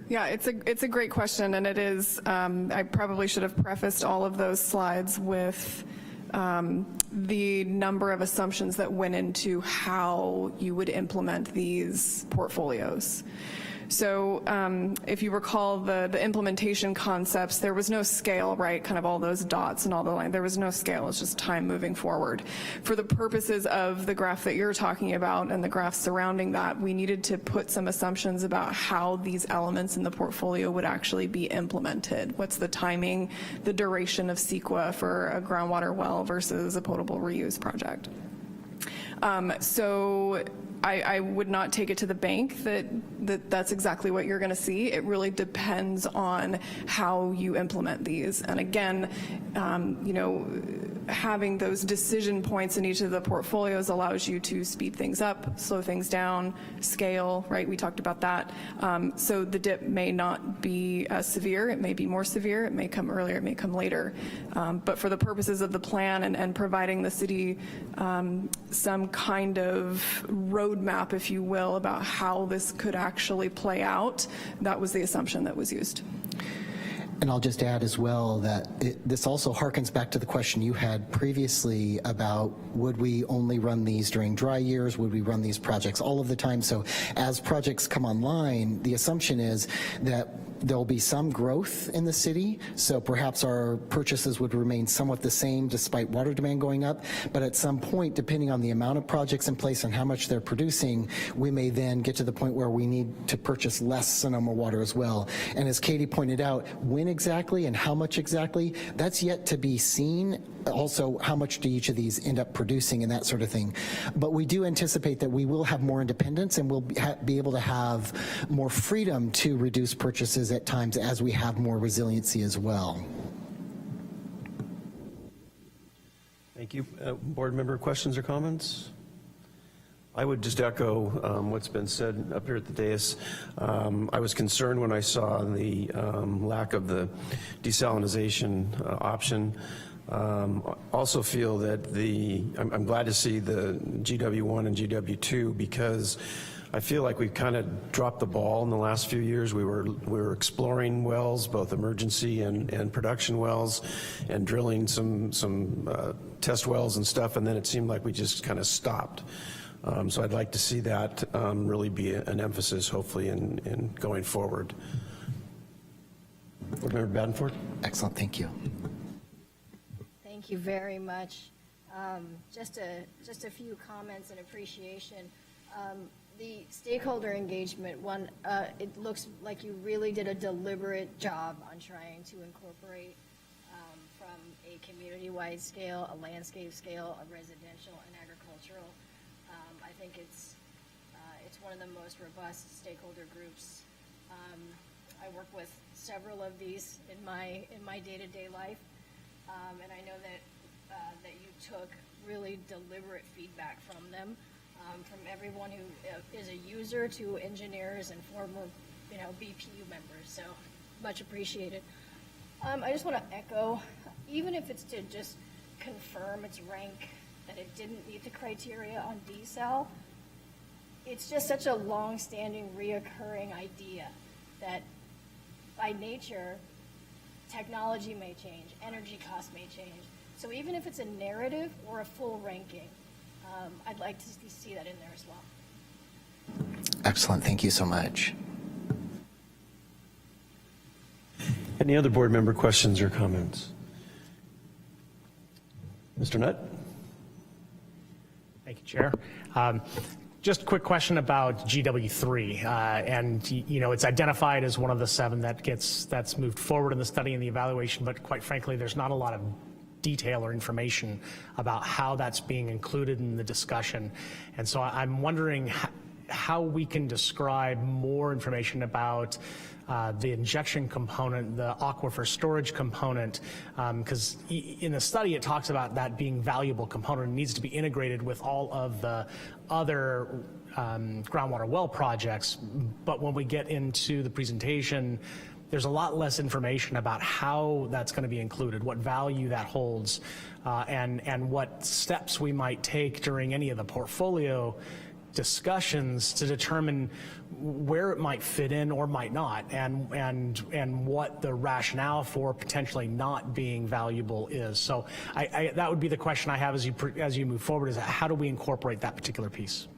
Yeah, it's a great question, and it is, I probably should have prefaced all of those slides with the number of assumptions that went into how you would implement these portfolios. So if you recall the implementation concepts, there was no scale, right? Kind of all those dots and all the lines. There was no scale. It's just time moving forward. For the purposes of the graph that you're talking about and the graphs surrounding that, we needed to put some assumptions about how these elements in the portfolio would actually be implemented. What's the timing, the duration of CEQA for a groundwater well versus a potable reuse project? So I would not take it to the bank that's exactly what you're going to see. It really depends on how you implement these. And again, having those decision points in each of the portfolios allows you to speed things up, slow things down, scale, right? We talked about that. So the dip may not be as severe. It may be more severe. It may come earlier. It may come later. But for the purposes of the plan and providing the city some kind of roadmap, if you will, about how this could actually play out, that was the assumption that was used. And I'll just add as well that this also harkens back to the question you had previously about would we only run these during dry years, would we run these projects all of the time? So as projects come online, the assumption is that there'll be some growth in the city, so perhaps our purchases would remain somewhat the same despite water demand going up, but at some point, depending on the amount of projects in place and how much they're producing, we may then get to the point where we need to purchase less Sonoma water as well. And as Katie pointed out, when exactly and how much exactly, that's yet to be seen. Also, how much do each of these end up producing and that sort of thing. But we do anticipate that we will have more independence and we'll be able to have more freedom to reduce purchases at times as we have more resiliency as well. Thank you. Board member questions or comments? I would just echo what's been said up here at the dais. I was concerned when I saw the lack of the desalinization option. Also feel that I'm glad to see the GW1 and GW2 because I feel like we've kind of dropped the ball in the last few years. We were exploring wells, both emergency and production wells, and drilling some test wells and stuff, and then it seemed like we just kind of stopped. So I'd like to see that really be an emphasis, hopefully, in going forward. Board Member Badenford. Excellent, thank you. Thank you very much. Just a few comments and appreciation. The stakeholder engagement one, it looks like you really did a deliberate job on trying to incorporate from a community-wide scale, a landscape scale, a residential and agricultural. I think it's one of the most robust stakeholder groups. I work with several of these in my day-to-day life, and I know that you took really deliberate feedback from them. From everyone who is a user to engineers and former, BPU members. So much appreciated. I just want to echo, even if it's to just confirm its rank, that it didn't meet the criteria on desal, it's just such a long-standing, reoccurring idea that by nature, technology may change, energy costs may change. So even if it's a narrative or a full ranking, I'd like to see that in there as well. Excellent. Thank you so much. Any other board member questions or comments? Mr. Nutt? Thank you, Chair. Just a quick question about GW3, and it's identified as one of the 7 that's moved forward in the study and the evaluation, but quite frankly, there's not a lot of detail or information about how that's being included in the discussion. And so I'm wondering how we can describe more information about the injection component, the aquifer storage component, because in the study it talks about that being valuable component and needs to be integrated with all of the other groundwater well projects. But when we get into the presentation, there's a lot less information about how that's going to be included, what value that holds, and what steps we might take during any of the portfolio discussions to determine where it might fit in or might not, and what the rationale for potentially not being valuable is. So that would be the question I have as you move forward, is how do we incorporate that particular piece?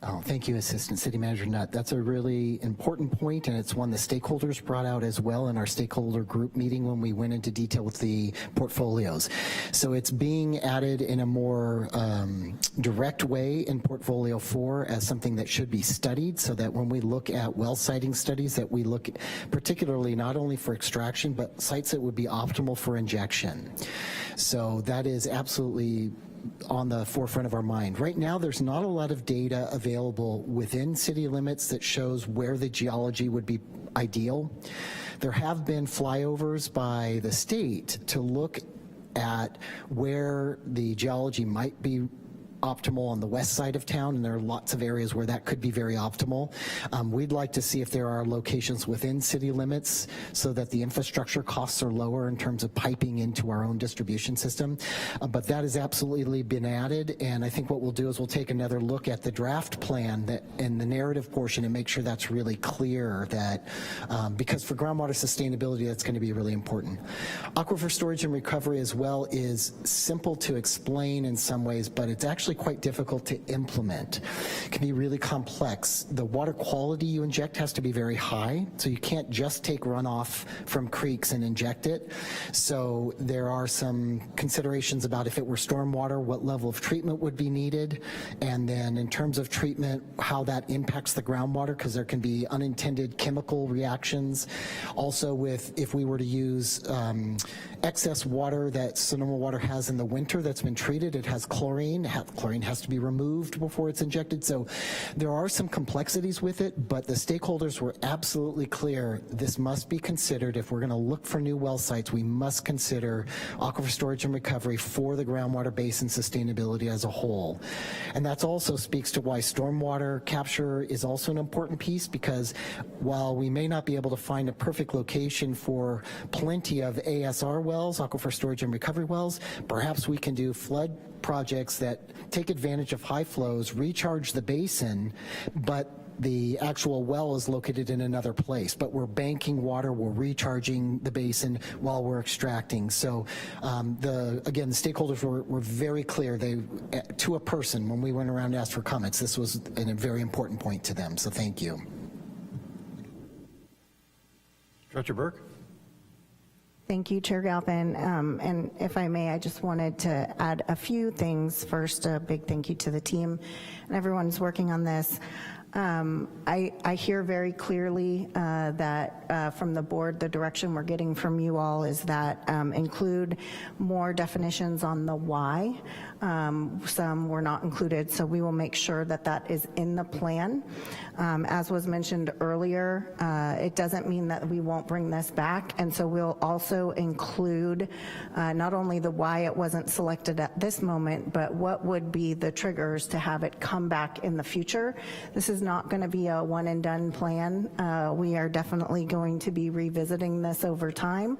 Oh, thank you, Assistant City Manager Nutt. That's a really important point, and it's one the stakeholders brought out as well in our stakeholder group meeting when we went into detail with the portfolios. So it's being added in a more direct way in Portfolio 4 as something that should be studied, so that when we look at well siting studies, that we look particularly not only for extraction, but sites that would be optimal for injection. So that is absolutely on the forefront of our mind. Right now, there's not a lot of data available within city limits that shows where the geology would be ideal. There have been flyovers by the state to look at where the geology might be optimal on the west side of town, and there are lots of areas where that could be very optimal. We'd like to see if there are locations within city limits so that the infrastructure costs are lower in terms of piping into our own distribution system. But that has absolutely been added, and I think what we'll do is we'll take another look at the draft plan that in the narrative portion and make sure that's really clear, that because for groundwater sustainability, that's going to be really important. Aquifer storage and recovery as well is simple to explain in some ways, but it's actually quite difficult to implement. It can be really complex. The water quality you inject has to be very high, so you can't just take runoff from creeks and inject it. So there are some considerations about if it were stormwater, what level of treatment would be needed, and then in terms of treatment, how that impacts the groundwater, because there can be unintended chemical reactions. Also with, if we were to use excess water that Sonoma Water has in the winter that's been treated, it has chlorine. Chlorine has to be removed before it's injected. So there are some complexities with it, but the stakeholders were absolutely clear this must be considered. If we're going to look for new well sites, we must consider aquifer storage and recovery for the groundwater basin sustainability as a whole. And that also speaks to why stormwater capture is also an important piece, because while we may not be able to find a perfect location for plenty of ASR wells, aquifer storage and recovery wells, perhaps we can do flood projects that take advantage of high flows, recharge the basin, but the actual well is located in another place, but we're banking water, we're recharging the basin while we're extracting. So again, the stakeholders were very clear. They, to a person, when we went around and asked for comments, this was a very important point to them, so thank you. Director Burke? Thank you, Chair Galvin. And if I may, I just wanted to add a few things. First, a big thank you to the team and everyone who's working on this. I hear very clearly that from the board, the direction we're getting from you all is that include more definitions on the why. Some were not included, so we will make sure that that is in the plan. As was mentioned earlier, it doesn't mean that we won't bring this back, and so we'll also include not only the why it wasn't selected at this moment, but what would be the triggers to have it come back in the future. This is not going to be a one and done plan. We are definitely going to be revisiting this over time,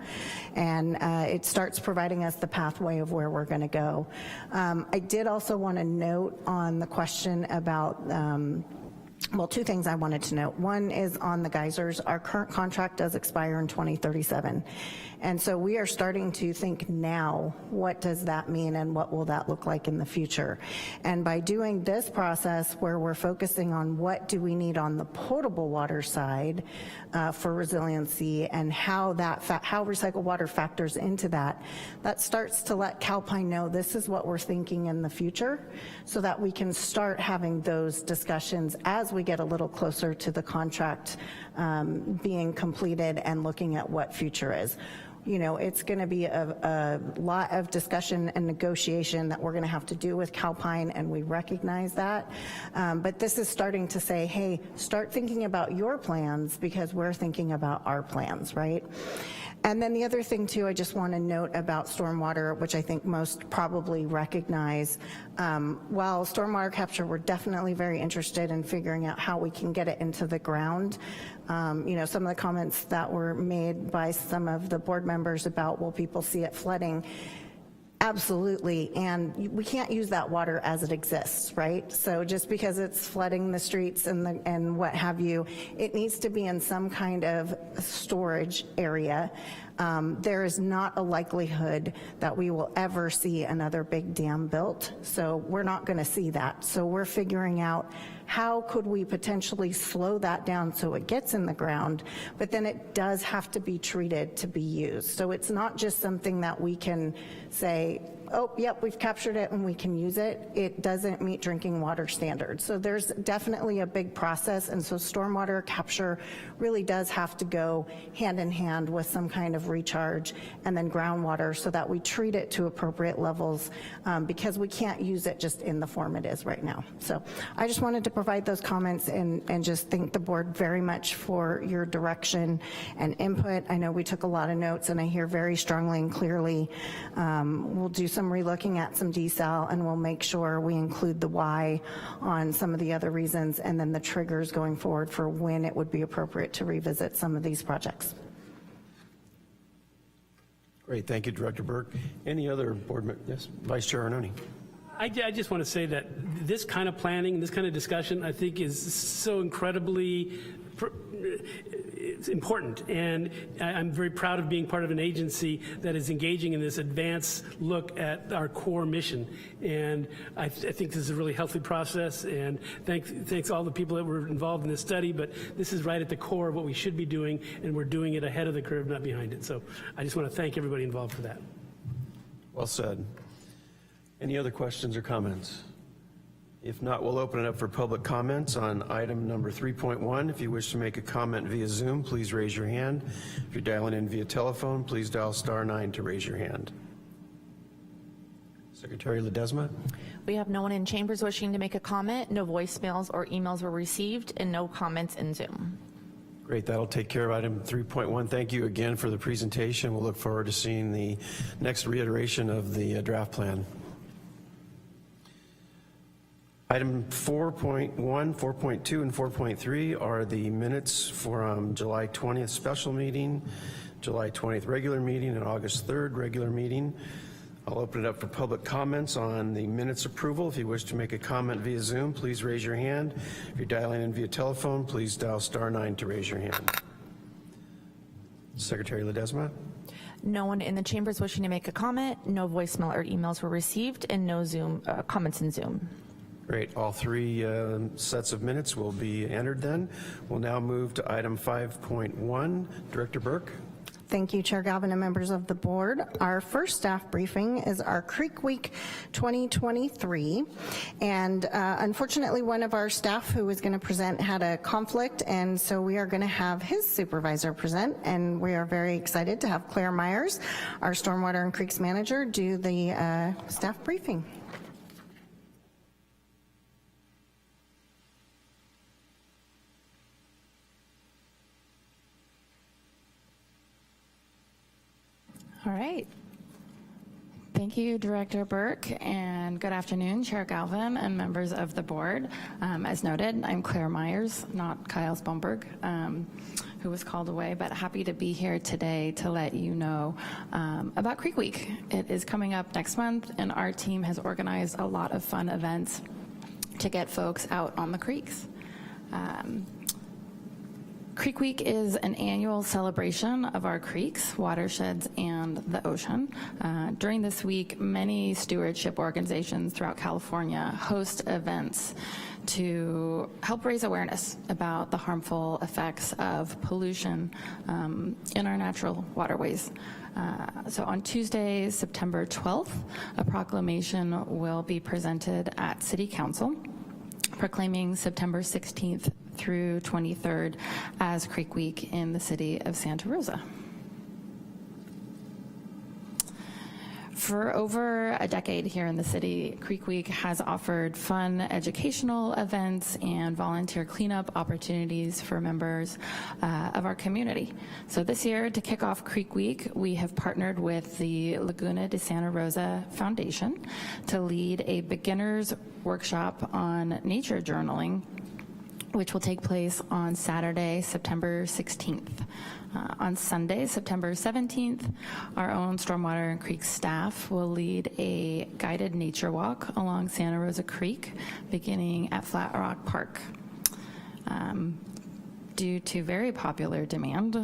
and it starts providing us the pathway of where we're going to go. I did also want to note on the question about well, two things I wanted to note. One is on the geysers. Our current contract does expire in 2037. And so we are starting to think now, what does that mean and what will that look like in the future? And by doing this process where we're focusing on what do we need on the potable water side for resiliency and how recycled water factors into that, that starts to let Calpine know this is what we're thinking in the future so that we can start having those discussions as we get a little closer to the contract being completed and looking at what future is. You know, it's going to be a lot of discussion and negotiation that we're going to have to do with Calpine, and we recognize that. But this is starting to say, hey, start thinking about your plans because we're thinking about our plans, right? And then the other thing too, I just want to note about stormwater, which I think most probably recognize. While stormwater capture, we're definitely very interested in figuring out how we can get it into the ground. You know, some of the comments that were made by some of the board members about, will people see it flooding? Absolutely, and we can't use that water as it exists, right? So just because it's flooding the streets and what have you, it needs to be in some kind of storage area. There is not a likelihood that we will ever see another big dam built, so we're not going to see that. So we're figuring out how could we potentially slow that down so it gets in the ground, but then it does have to be treated to be used. So it's not just something that we can say, oh, yep, we've captured it and we can use it. It doesn't meet drinking water standards. So there's definitely a big process, and so stormwater capture really does have to go hand in hand with some kind of recharge and then groundwater so that we treat it to appropriate levels because we can't use it just in the form it is right now. So I just wanted to provide those comments and just thank the board very much for your direction and input. I know we took a lot of notes, and I hear very strongly and clearly. We'll do some relooking at some desal, and we'll make sure we include the why on some of the other reasons and then the triggers going forward for when it would be appropriate to revisit some of these projects. Great, thank you, Director Burke. Any other board members? Yes, Vice Chair Arnone. I just want to say that this kind of planning, this kind of discussion, I think is so incredibly it's important, and I'm very proud of being part of an agency that is engaging in this advanced look at our core mission. And I think this is a really healthy process, and thanks all the people that were involved in this study, but this is right at the core of what we should be doing, and we're doing it ahead of the curve, not behind it. So I just want to thank everybody involved for that. Well said. Any other questions or comments? If not, we'll open it up for public comments on item number 3.1. If you wish to make a comment via Zoom, please raise your hand. If you're dialing in via telephone, please dial *9 to raise your hand. Secretary Ledesma. We have no one in chambers wishing to make a comment. No voicemails or emails were received, and no comments in Zoom. Great, that'll take care of item 3.1. Thank you again for the presentation. We'll look forward to seeing the next reiteration of the draft plan. Item 4.1, 4.2, and 4.3 are the minutes from July 20th special meeting, July 20th regular meeting, and August 3rd regular meeting. I'll open it up for public comments on the minutes approval. If you wish to make a comment via Zoom, please raise your hand. If you're dialing in via telephone, please dial *9 to raise your hand. Secretary Ledesma. No one in the chambers wishing to make a comment. No voicemail or emails were received, and no Zoom comments in Zoom. Great. All three sets of minutes will be entered then. We'll now move to item 5.1. Director Burke. Thank you, Chair Galvin and members of the board. Our first staff briefing is our Creek Week 2023. And unfortunately, one of our staff who was going to present had a conflict, and so we are going to have his supervisor present. And we are very excited to have Claire Myers, our Stormwater and Creeks Manager, do the staff briefing. All right. Thank you, Director Burke, and good afternoon, Chair Galvin and members of the board. As noted, I'm Claire Myers, not Kyle Spomberg, who was called away, but happy to be here today to let you know about Creek Week. It is coming up next month, and our team has organized a lot of fun events to get folks out on the creeks. Creek Week is an annual celebration of our creeks, watersheds, and the ocean. During this week, many stewardship organizations throughout California host events to help raise awareness about the harmful effects of pollution in our natural waterways. So on Tuesday, September 12th, a proclamation will be presented at City Council proclaiming September 16th through 23rd as Creek Week in the city of Santa Rosa. For over a decade here in the city, Creek Week has offered fun educational events and volunteer cleanup opportunities for members of our community. So this year, to kick off Creek Week, we have partnered with the Laguna de Santa Rosa Foundation to lead a beginner's workshop on nature journaling, which will take place on Saturday, September 16th. On Sunday, September 17th, our own Stormwater and Creek staff will lead a guided nature walk along Santa Rosa Creek, beginning at Flat Rock Park. Due to very popular demand,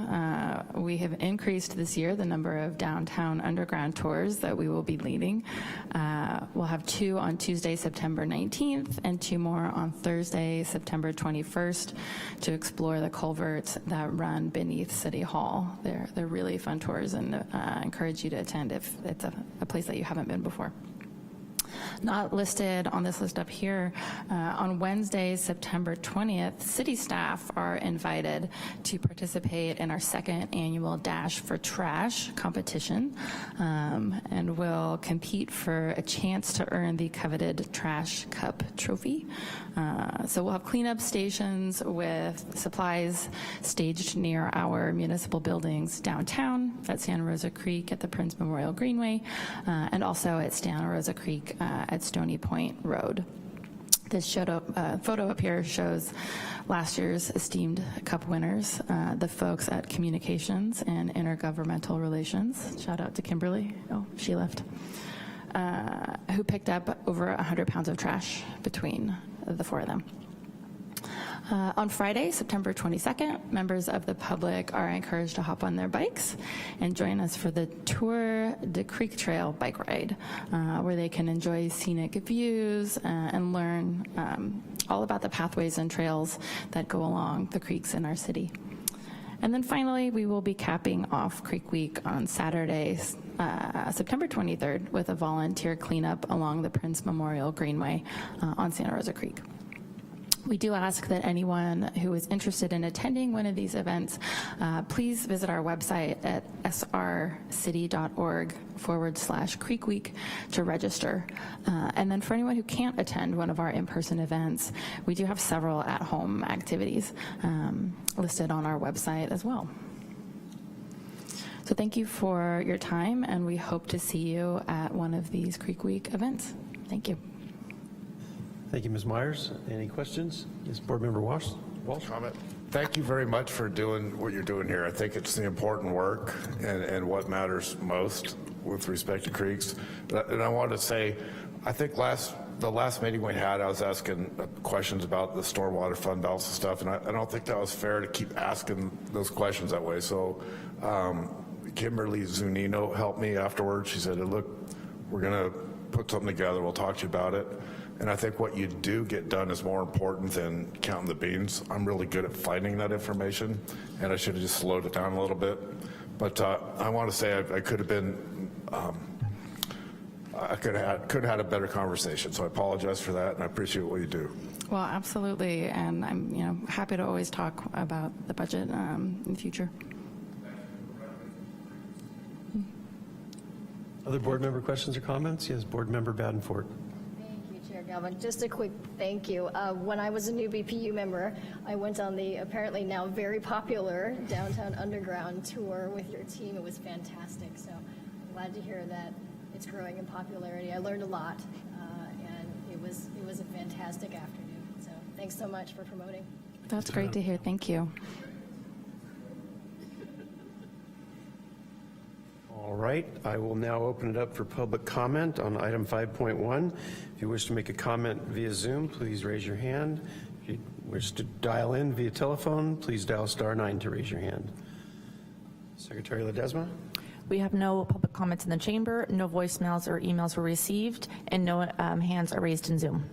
we have increased this year the number of downtown underground tours that we will be leading. We'll have 2 on Tuesday, September 19th, and 2 more on Thursday, September 21st, to explore the culverts that run beneath City Hall. They're really fun tours, and encourage you to attend if it's a place that you haven't been before. Not listed on this list up here, on Wednesday, September 20th, city staff are invited to participate in our 2nd annual Dash for Trash competition, and will compete for a chance to earn the coveted Trash Cup trophy. So we'll have cleanup stations with supplies staged near our municipal buildings downtown at Santa Rosa Creek at the Prince Memorial Greenway, and also at Santa Rosa Creek at Stony Point Road. This photo up here shows last year's esteemed cup winners, the folks at Communications and Intergovernmental Relations. Shout out to Kimberly. Oh, she left. Who picked up over 100 pounds of trash between the 4 of them. On Friday, September 22nd, members of the public are encouraged to hop on their bikes and join us for the Tour de Creek Trail bike ride, where they can enjoy scenic views and learn all about the pathways and trails that go along the creeks in our city. And then finally, we will be capping off Creek Week on Saturday, September 23rd, with a volunteer cleanup along the Prince Memorial Greenway on Santa Rosa Creek. We do ask that anyone who is interested in attending one of these events, please visit our website at srcity.org/Creek Week to register. And then for anyone who can't attend one of our in-person events, we do have several at-home activities listed on our website as well. So thank you for your time, and we hope to see you at one of these Creek Week events. Thank you. Thank you, Ms. Myers. Any questions? Yes, Board Member Walsh. Comment. Thank you very much for doing what you're doing here. I think it's the important work and what matters most with respect to creeks. And I wanted to say, I think the last meeting we had, I was asking questions about the stormwater fund balance and stuff, and I don't think that was fair to keep asking those questions that way. So Kimberly Zunino helped me afterwards. She said, look, we're going to put something together. We'll talk to you about it. And I think what you do get done is more important than counting the beans. I'm really good at finding that information, and I should have just slowed it down a little bit. But I want to say I could have been, I could have had a better conversation. So I apologize for that, and I appreciate what you do. Well, absolutely, and I'm happy to always talk about the budget in the future. Other board member questions or comments? Yes, Board Member Badenford. Thank you, Chair Galvin. Just a quick thank you. When I was a new BPU member, I went on the apparently now very popular Downtown Underground tour with your team. It was fantastic. So I'm glad to hear that it's growing in popularity. I learned a lot, and it was a fantastic afternoon. So thanks so much for promoting. That's great to hear. Thank you. All right, I will now open it up for public comment on item 5.1. If you wish to make a comment via Zoom, please raise your hand. If you wish to dial in via telephone, please dial *9 to raise your hand. Secretary Ledesma? We have no public comments in the chamber, no voicemails or emails were received, and no hands are raised in Zoom.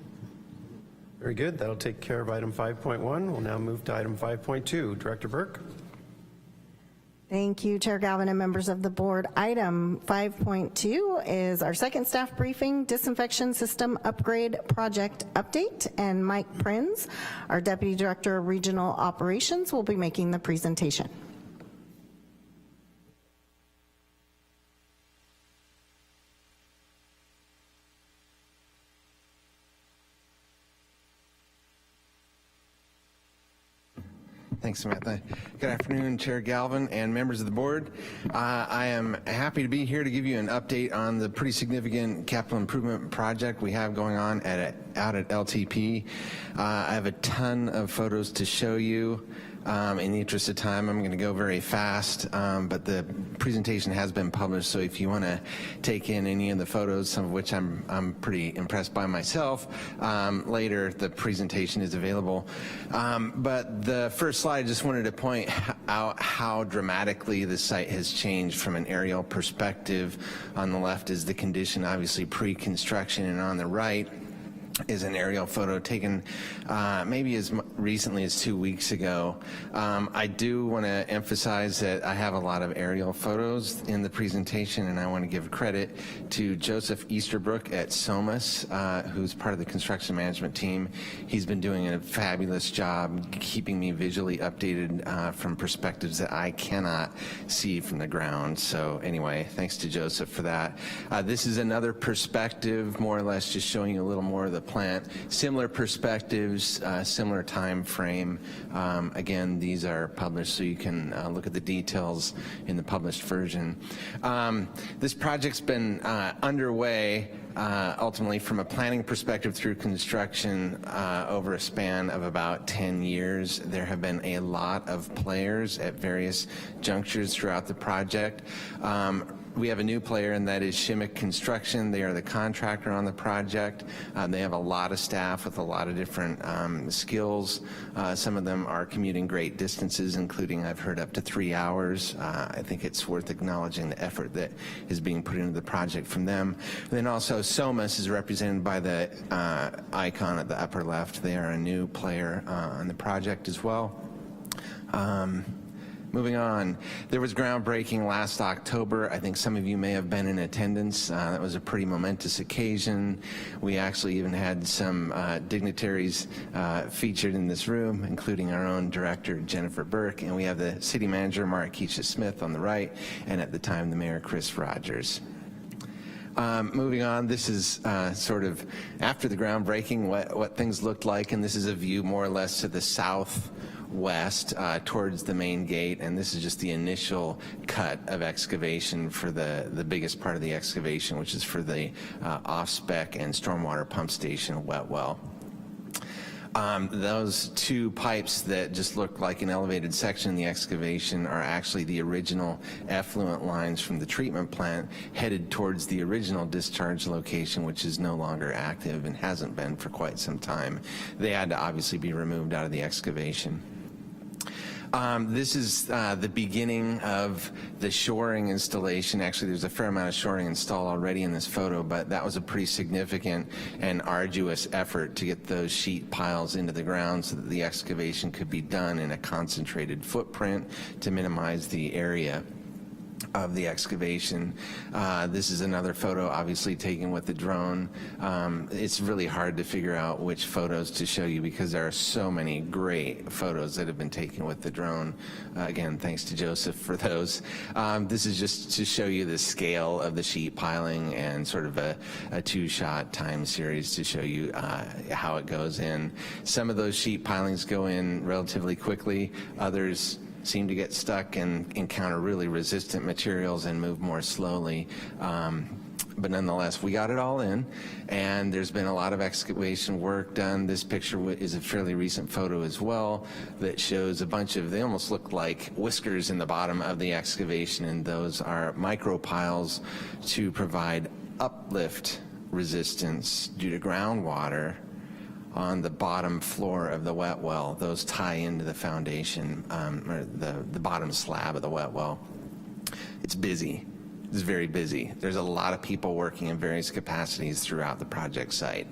Very good, that'll take care of item 5.1. We'll now move to item 5.2. Director Burke? Thank you, Chair Galvin and members of the board. Item 5.2 is our second staff briefing, disinfection system upgrade project update, and Mike Prinz, our Deputy Director of Regional Operations, will be making the presentation. Thanks, Samantha. Good afternoon, Chair Galvin and members of the board. I am happy to be here to give you an update on the pretty significant capital improvement project we have going on out at LTP. I have a ton of photos to show you. In the interest of time, I'm going to go very fast, but the presentation has been published, so if you want to take in any of the photos, some of which I'm pretty impressed by myself, later the presentation is available. But the first slide, I just wanted to point out how dramatically the site has changed from an aerial perspective. On the left is the condition, obviously pre-construction, and on the right is an aerial photo taken maybe as recently as 2 weeks ago. I do want to emphasize that I have a lot of aerial photos in the presentation, and I want to give credit to Joseph Easterbrook at SOMAS, who's part of the construction management team. He's been doing a fabulous job keeping me visually updated from perspectives that I cannot see from the ground. So anyway, thanks to Joseph for that. This is another perspective, more or less just showing you a little more of the plant. Similar perspectives, similar time frame. Again, these are published, so you can look at the details in the published version. This project's been underway ultimately from a planning perspective through construction over a span of about 10 years. There have been a lot of players at various junctures throughout the project. We have a new player, and that is Shimmick Construction. They are the contractor on the project. They have a lot of staff with a lot of different skills. Some of them are commuting great distances, including, I've heard, up to 3 hours. I think it's worth acknowledging the effort that is being put into the project from them. And then also SOMAS is represented by the icon at the upper left. They are a new player on the project as well. Moving on, there was groundbreaking last October. I think some of you may have been in attendance. That was a pretty momentous occasion. We actually even had some dignitaries featured in this room, including our own director, Jennifer Burke, and we have the city manager, Marquisha Smith, on the right, and at the time, the mayor, Chris Rogers. Moving on, this is sort of after the groundbreaking, what things looked like, and this is a view more or less to the southwest towards the main gate, and this is just the initial cut of excavation for the biggest part of the excavation, which is for the off-spec and stormwater pump station wet well. Those two pipes that just look like an elevated section in the excavation are actually the original effluent lines from the treatment plant headed towards the original discharge location, which is no longer active and hasn't been for quite some time. They had to obviously be removed out of the excavation. This is the beginning of the shoring installation. Actually, there's a fair amount of shoring installed already in this photo, but that was a pretty significant and arduous effort to get those sheet piles into the ground so that the excavation could be done in a concentrated footprint to minimize the area. of the excavation. This is another photo, obviously taken with the drone. It's really hard to figure out which photos to show you because there are so many great photos that have been taken with the drone. Again, thanks to Joseph for those. This is just to show you the scale of the sheet piling and sort of a two-shot time series to show you how it goes in. Some of those sheet pilings go in relatively quickly, others seem to get stuck and encounter really resistant materials and move more slowly. But nonetheless, we got it all in, and there's been a lot of excavation work done. This picture is a fairly recent photo as well that shows a bunch of, they almost look like whiskers in the bottom of the excavation, and those are micro piles to provide uplift resistance due to groundwater on the bottom floor of the wet well. Those tie into the foundation, or the bottom slab of the wet well. It's busy. It's very busy. There's a lot of people working in various capacities throughout the project site.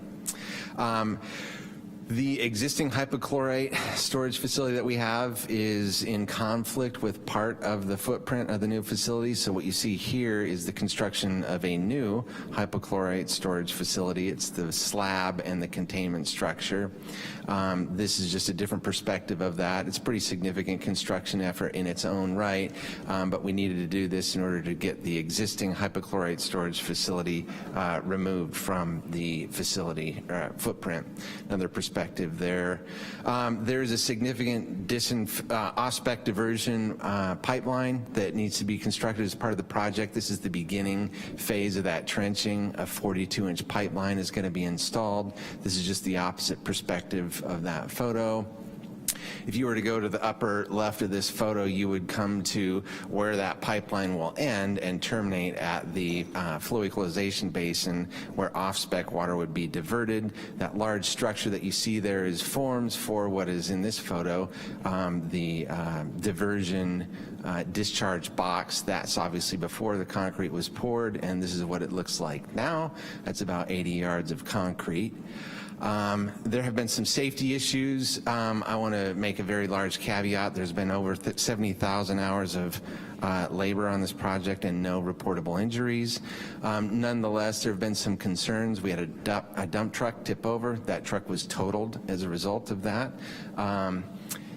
The existing hypochlorite storage facility that we have is in conflict with part of the footprint of the new facility. So what you see here is the construction of a new hypochlorite storage facility. It's the slab and the containment structure. This is just a different perspective of that. It's a pretty significant construction effort in its own right, but we needed to do this in order to get the existing hypochlorite storage facility removed from the facility footprint. Another perspective there. There's a significant OSPEC diversion pipeline that needs to be constructed as part of the project. This is the beginning phase of that trenching. A 42-inch pipeline is going to be installed. This is just the opposite perspective of that photo. If you were to go to the upper left of this photo, you would come to where that pipeline will end and terminate at the flow equalization basin where off-spec water would be diverted. That large structure that you see there is forms for what is in this photo, the diversion discharge box. That's obviously before the concrete was poured, and this is what it looks like now. That's about 80 yards of concrete. There have been some safety issues. I want to make a very large caveat. There's been over 70,000 hours of labor on this project and no reportable injuries. Nonetheless, there have been some concerns. We had a dump truck tip over. That truck was totaled as a result of that.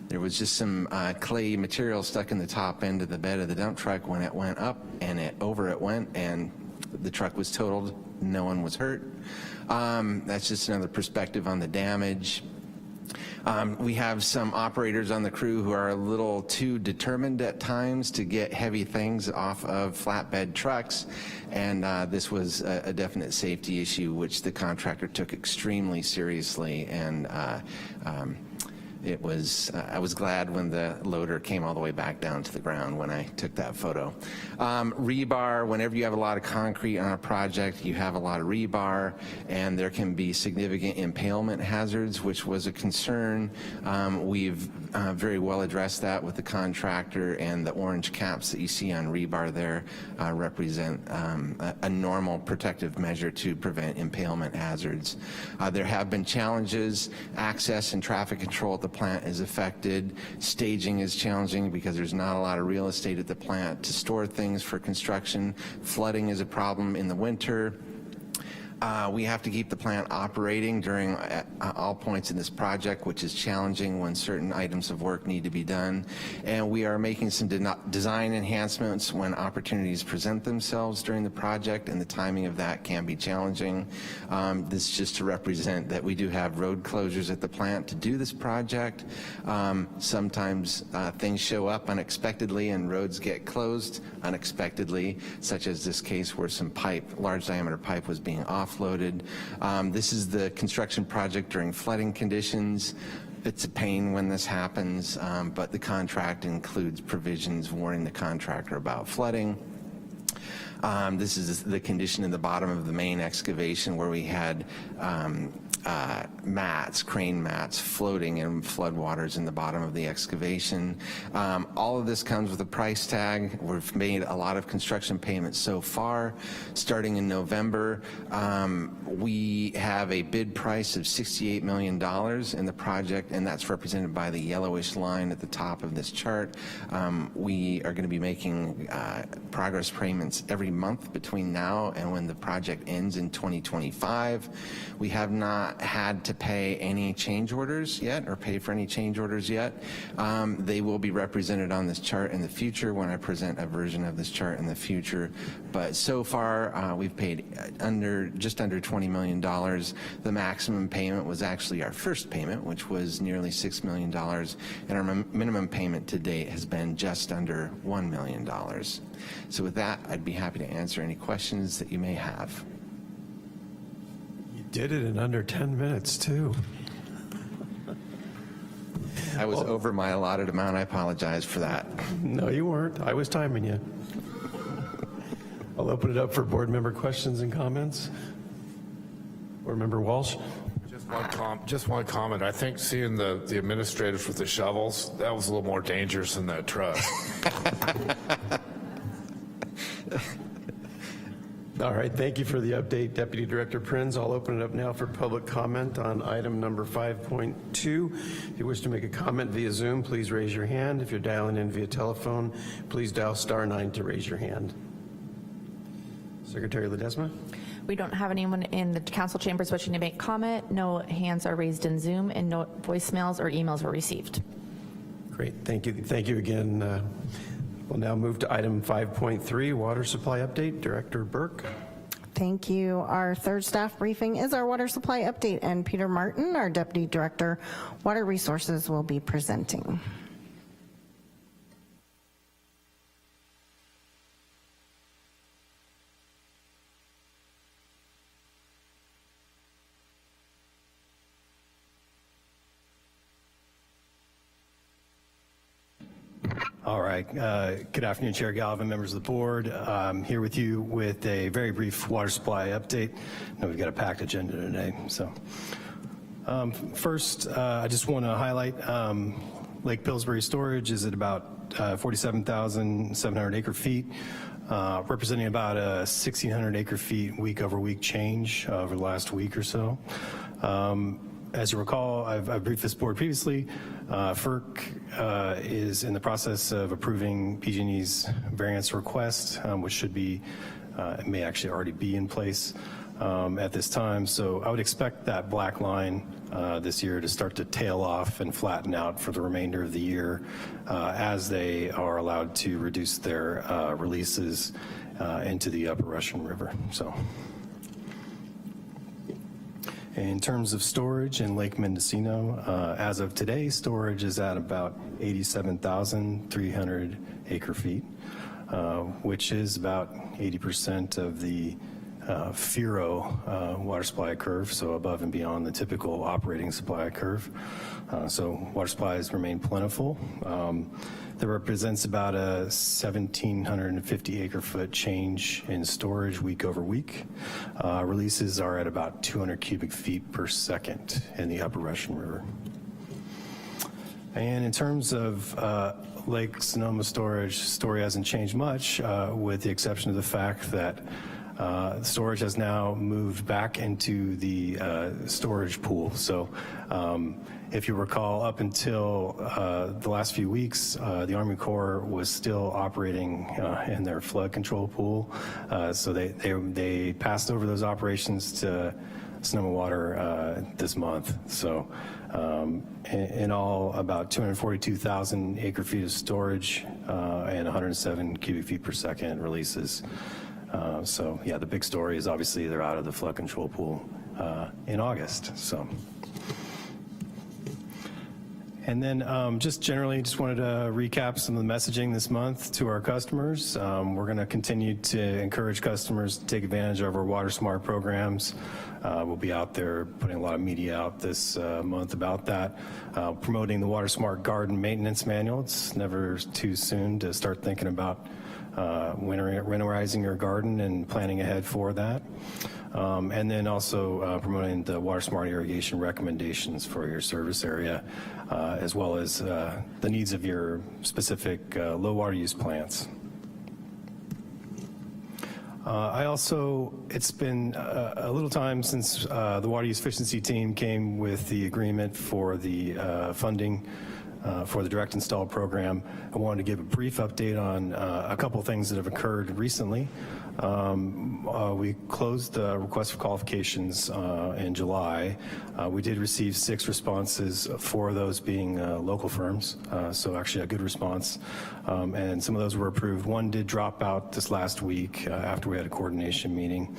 There was just some clay material stuck in the top end of the bed of the dump truck when it went up, and over it went, and the truck was totaled. No one was hurt. That's just another perspective on the damage. We have some operators on the crew who are a little too determined at times to get heavy things off of flatbed trucks, and this was a definite safety issue which the contractor took extremely seriously, and it was, I was glad when the loader came all the way back down to the ground when I took that photo. Rebar, whenever you have a lot of concrete on a project, you have a lot of rebar, and there can be significant impalement hazards, which was a concern. We've very well addressed that with the contractor, and the orange caps that you see on rebar there represent a normal protective measure to prevent impalement hazards. There have been challenges. Access and traffic control at the plant is affected. Staging is challenging because there's not a lot of real estate at the plant to store things for construction. Flooding is a problem in the winter. We have to keep the plant operating during all points in this project, which is challenging when certain items of work need to be done. And we are making some design enhancements when opportunities present themselves during the project, and the timing of that can be challenging. This is just to represent that we do have road closures at the plant to do this project. Sometimes things show up unexpectedly and roads get closed unexpectedly, such as this case where some pipe, large diameter pipe, was being offloaded. This is the construction project during flooding conditions. It's a pain when this happens, but the contract includes provisions warning the contractor about flooding. This is the condition in the bottom of the main excavation where we had mats, crane mats, floating in floodwaters in the bottom of the excavation. All of this comes with a price tag. We've made a lot of construction payments so far. Starting in November, we have a bid price of $68 million in the project, and that's represented by the yellowish line at the top of this chart. We are going to be making progress payments every month between now and when the project ends in 2025. We have not had to pay any change orders yet or pay for any change orders yet. They will be represented on this chart in the future when I present a version of this chart in the future. But so far, we've paid just under $20 million. The maximum payment was actually our first payment, which was nearly $6 million, and our minimum payment to date has been just under $1 million. So with that, I'd be happy to answer any questions that you may have. You did it in under 10 minutes, too. I was over my allotted amount. I apologize for that. No, you weren't. I was timing you. I'll open it up for board member questions and comments. Board member Walsh. Just one comment. I think seeing the administrators with the shovels, that was a little more dangerous than that truck. All right, thank you for the update, Deputy Director Prinz. I'll open it up now for public comment on item number 5.2. If you wish to make a comment via Zoom, please raise your hand. If you're dialing in via telephone, please dial *9 to raise your hand. Secretary Ledesma. We don't have anyone in the council chambers wishing to make comment. No hands are raised in Zoom, and no voicemails or emails were received. Great, thank you. Thank you again. We'll now move to item 5.3, water supply update. Director Burke. Thank you. Our third staff briefing is our water supply update, and Peter Martin, our Deputy Director, Water Resources, will be presenting. All right. Good afternoon, Chair Galvin, members of the board. I'm here with you with a very brief water supply update. I know we've got a packed agenda today. So first, I just want to highlight Lake Pillsbury storage is at about 47,700 acre feet, representing about a 1,600 acre feet week over week change over the last week or so. As you recall, I've briefed this board previously. FERC is in the process of approving PG&E's variance request, which should be, may actually already be in place at this time. So I would expect that black line this year to start to tail off and flatten out for the remainder of the year as they are allowed to reduce their releases into the upper Russian River. So. In terms of storage in Lake Mendocino, as of today, storage is at about 87,300 acre feet, which is about 80% of the FIRO water supply curve, so above and beyond the typical operating supply curve. So water supplies remain plentiful. That represents about a 1,750 acre foot change in storage week over week. Releases are at about 200 cubic feet per second in the upper Russian River. And in terms of Lake Sonoma storage, story hasn't changed much with the exception of the fact that storage has now moved back into the storage pool. So if you recall, up until the last few weeks, the Army Corps was still operating in their flood control pool. So they passed over those operations to Sonoma Water this month. So in all, about 242,000 acre feet of storage and 107 cubic feet per second releases. So yeah, the big story is obviously they're out of the flood control pool in August. So. And then just generally just wanted to recap some of the messaging this month to our customers. We're going to continue to encourage customers to take advantage of our Water Smart programs. We'll be out there putting a lot of media out this month about that, promoting the Water Smart Garden Maintenance Manual. It's never too soon to start thinking about winterizing your garden and planning ahead for that. And then also promoting the water smart irrigation recommendations for your service area, as well as the needs of your specific low water use plants. It's been a little time since the water use efficiency team came with the agreement for the funding for the direct install program. I wanted to give a brief update on a couple things that have occurred recently. We closed the request for qualifications in July. We did receive 6 responses, 4 of those being local firms, so actually a good response. And some of those were approved. 1 did drop out this last week after we had a coordination meeting.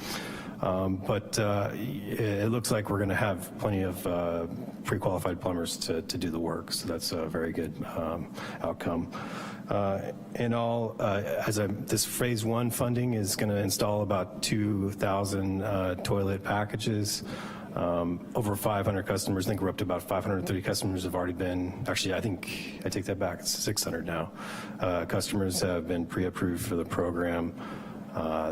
But it looks like we're going to have plenty of pre-qualified plumbers to do the work, so that's a very good outcome. In all, this phase 1 funding is going to install about 2,000 toilet packages. Over 500 customers, I think we're up to about 530 customers have already been, actually I think, I take that back, it's 600 now. Customers have been pre-approved for the program.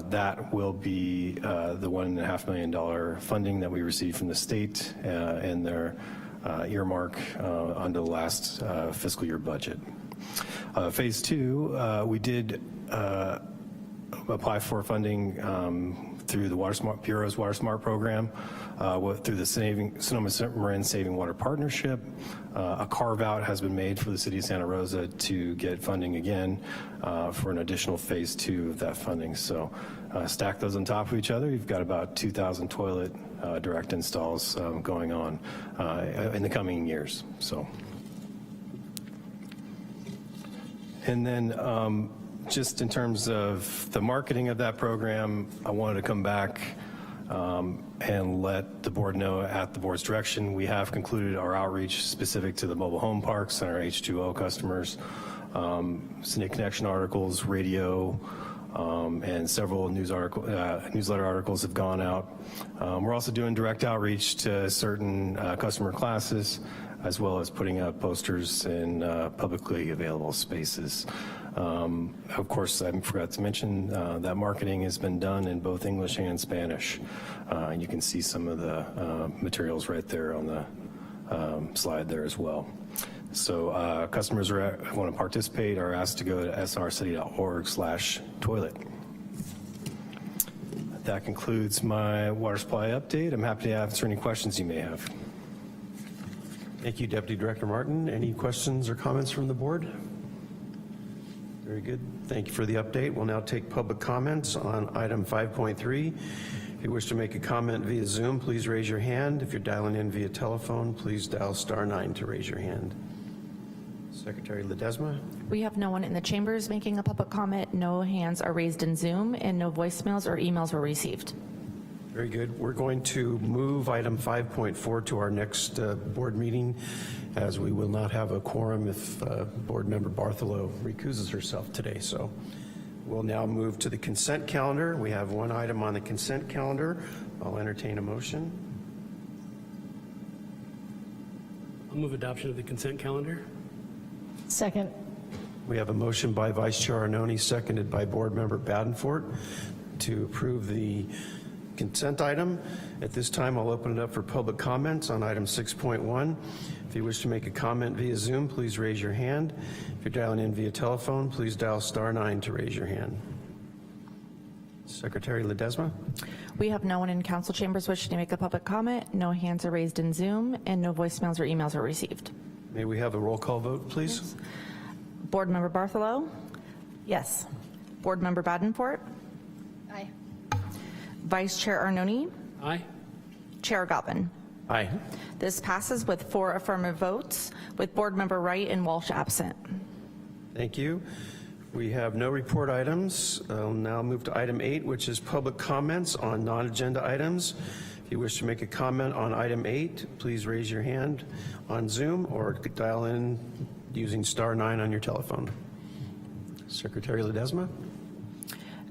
That will be the $1.5 million funding that we received from the state and their earmark under the last fiscal year budget. Phase 2, we did apply for funding through the Bureau's Water Smart program, through the Sonoma Marin Saving Water Partnership. A carve-out has been made for the city of Santa Rosa to get funding again for an additional phase 2 of that funding. So stack those on top of each other. You've got about 2,000 toilet direct installs going on in the coming years. So, and then just in terms of the marketing of that program, I wanted to come back and let the board know at the board's direction, we have concluded our outreach specific to the mobile home parks and our H2O customers. City Connection articles, radio, and several newsletter articles have gone out. We're also doing direct outreach to certain customer classes, as well as putting up posters in publicly available spaces. Of course, I forgot to mention that marketing has been done in both English and Spanish. You can see some of the materials right there on the slide there as well. So customers who want to participate are asked to go to srcity.org/toilet. That concludes my water supply update. I'm happy to answer any questions you may have. Thank you, Deputy Director Martin. Any questions or comments from the board? Very good. Thank you for the update. We'll now take public comments on item 5.3. If you wish to make a comment via Zoom, please raise your hand. If you're dialing in via telephone, please dial *9 to raise your hand. Secretary Ledesma. We have no one in the chambers making a public comment. No hands are raised in Zoom, and no voicemails or emails were received. Very good. We're going to move item 5.4 to our next board meeting, as we will not have a quorum if Board Member Bartholow recuses herself today. So we'll now move to the consent calendar. We have one item on the consent calendar. I'll entertain a motion. I'll move adoption of the consent calendar. Second. We have a motion by Vice Chair Arnone, seconded by Board Member Badenfort, to approve the consent item. At this time, I'll open it up for public comments on item 6.1. If you wish to make a comment via Zoom, please raise your hand. If you're dialing in via telephone, please dial *9 to raise your hand. Secretary Ledesma. We have no one in council chambers wishing to make a public comment. No hands are raised in Zoom, and no voicemails or emails are received. May we have a roll call vote, please? Yes. Board Member Bartholow? Yes. Board Member Badenfort? Aye. Vice Chair Arnone? Aye. Chair Galvin? Aye. This passes with 4 affirmative votes, with Board Member Wright and Walsh absent. Thank you. We have no report items. I'll now move to item 8, which is public comments on non-agenda items. If you wish to make a comment on item 8, please raise your hand on Zoom or dial in using *9 on your telephone. Secretary Ledesma.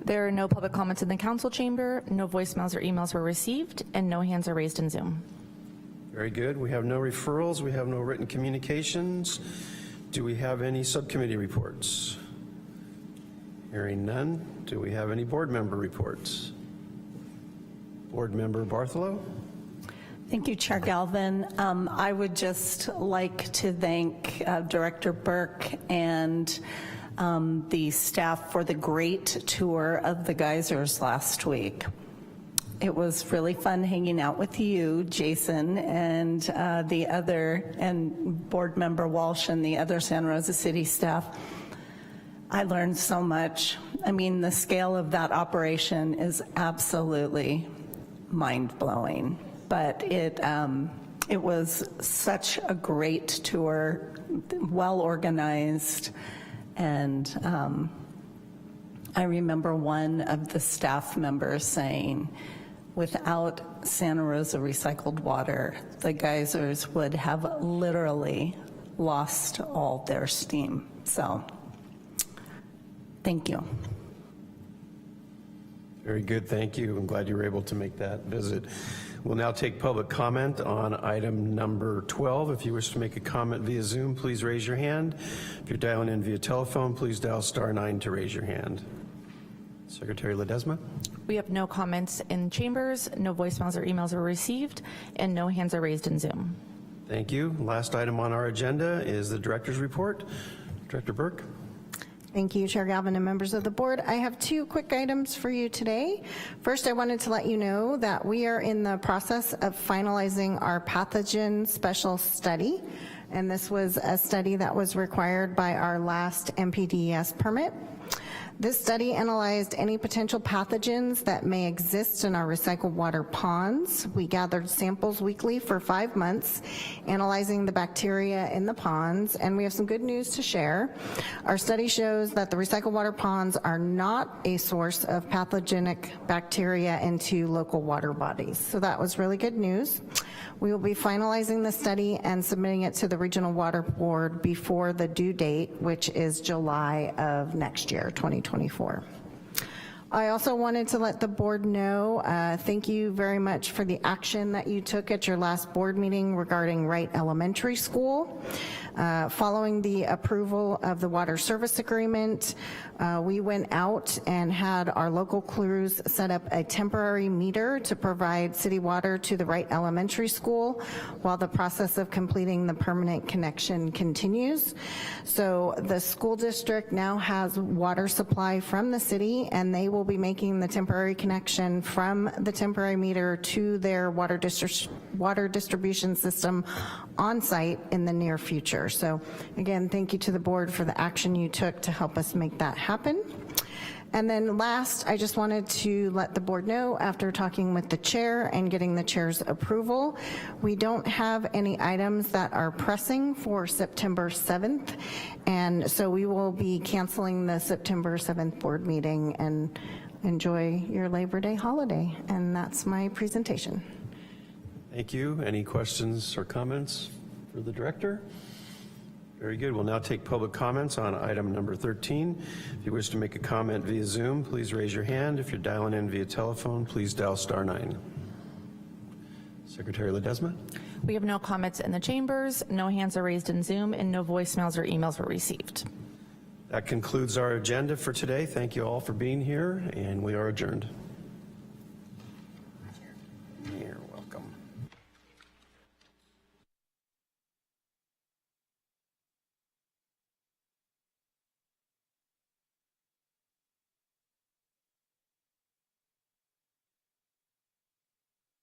There are no public comments in the council chamber, no voicemails or emails were received, and no hands are raised in Zoom. Very good. We have no referrals. We have no written communications. Do we have any subcommittee reports? Hearing none. Do we have any board member reports? Board Member Bartholow. Thank you, Chair Galvin. I would just like to thank Director Burke and the staff for the great tour of the geysers last week. It was really fun hanging out with you, Jason, and and Board Member Walsh and the other Santa Rosa City staff. I learned so much. I mean, the scale of that operation is absolutely mind-blowing, but it was such a great tour, well organized, and I remember one of the staff members saying, without Santa Rosa recycled water, the geysers would have literally lost all their steam. So, thank you. Very good, thank you. I'm glad you were able to make that visit. We'll now take public comment on item number 12. If you wish to make a comment via Zoom, please raise your hand. If you're dialing in via telephone, please dial *9 to raise your hand. Secretary Ledesma. We have no comments in chambers, no voicemails or emails were received, and no hands are raised in Zoom. Thank you. Last item on our agenda is the director's report. Director Burke. Thank you, Chair Galvin and members of the board. I have two quick items for you today. First, I wanted to let you know that we are in the process of finalizing our pathogen special study, and this was a study that was required by our last MPDES permit. This study analyzed any potential pathogens that may exist in our recycled water ponds. We gathered samples weekly for 5 months, analyzing the bacteria in the ponds, and we have some good news to share. Our study shows that the recycled water ponds are not a source of pathogenic bacteria into local water bodies. So that was really good news. We will be finalizing the study and submitting it to the Regional Water Board before the due date, which is July of next year, 2024. I also wanted to let the board know, thank you very much for the action that you took at your last board meeting regarding Wright Elementary School. Following the approval of the water service agreement, we went out and had our local crews set up a temporary meter to provide city water to the Wright Elementary School while the process of completing the permanent connection continues. So the school district now has water supply from the city, and they will be making the temporary connection from the temporary meter to their water distribution system on site in the near future. So again, thank you to the board for the action you took to help us make that happen. And then last, I just wanted to let the board know, after talking with the chair and getting the chair's approval, we don't have any items that are pressing for September 7th. And so we will be canceling the September 7th board meeting, and enjoy your Labor Day holiday. And that's my presentation. Thank you. Any questions or comments for the director? Very good. We'll now take public comments on item number 13. If you wish to make a comment via Zoom, please raise your hand. If you're dialing in via telephone, please dial *9. Secretary Ledesma. We have no comments in the chambers, no hands are raised in Zoom, and no voicemails or emails were received. That concludes our agenda for today. Thank you all for being here, and we are adjourned.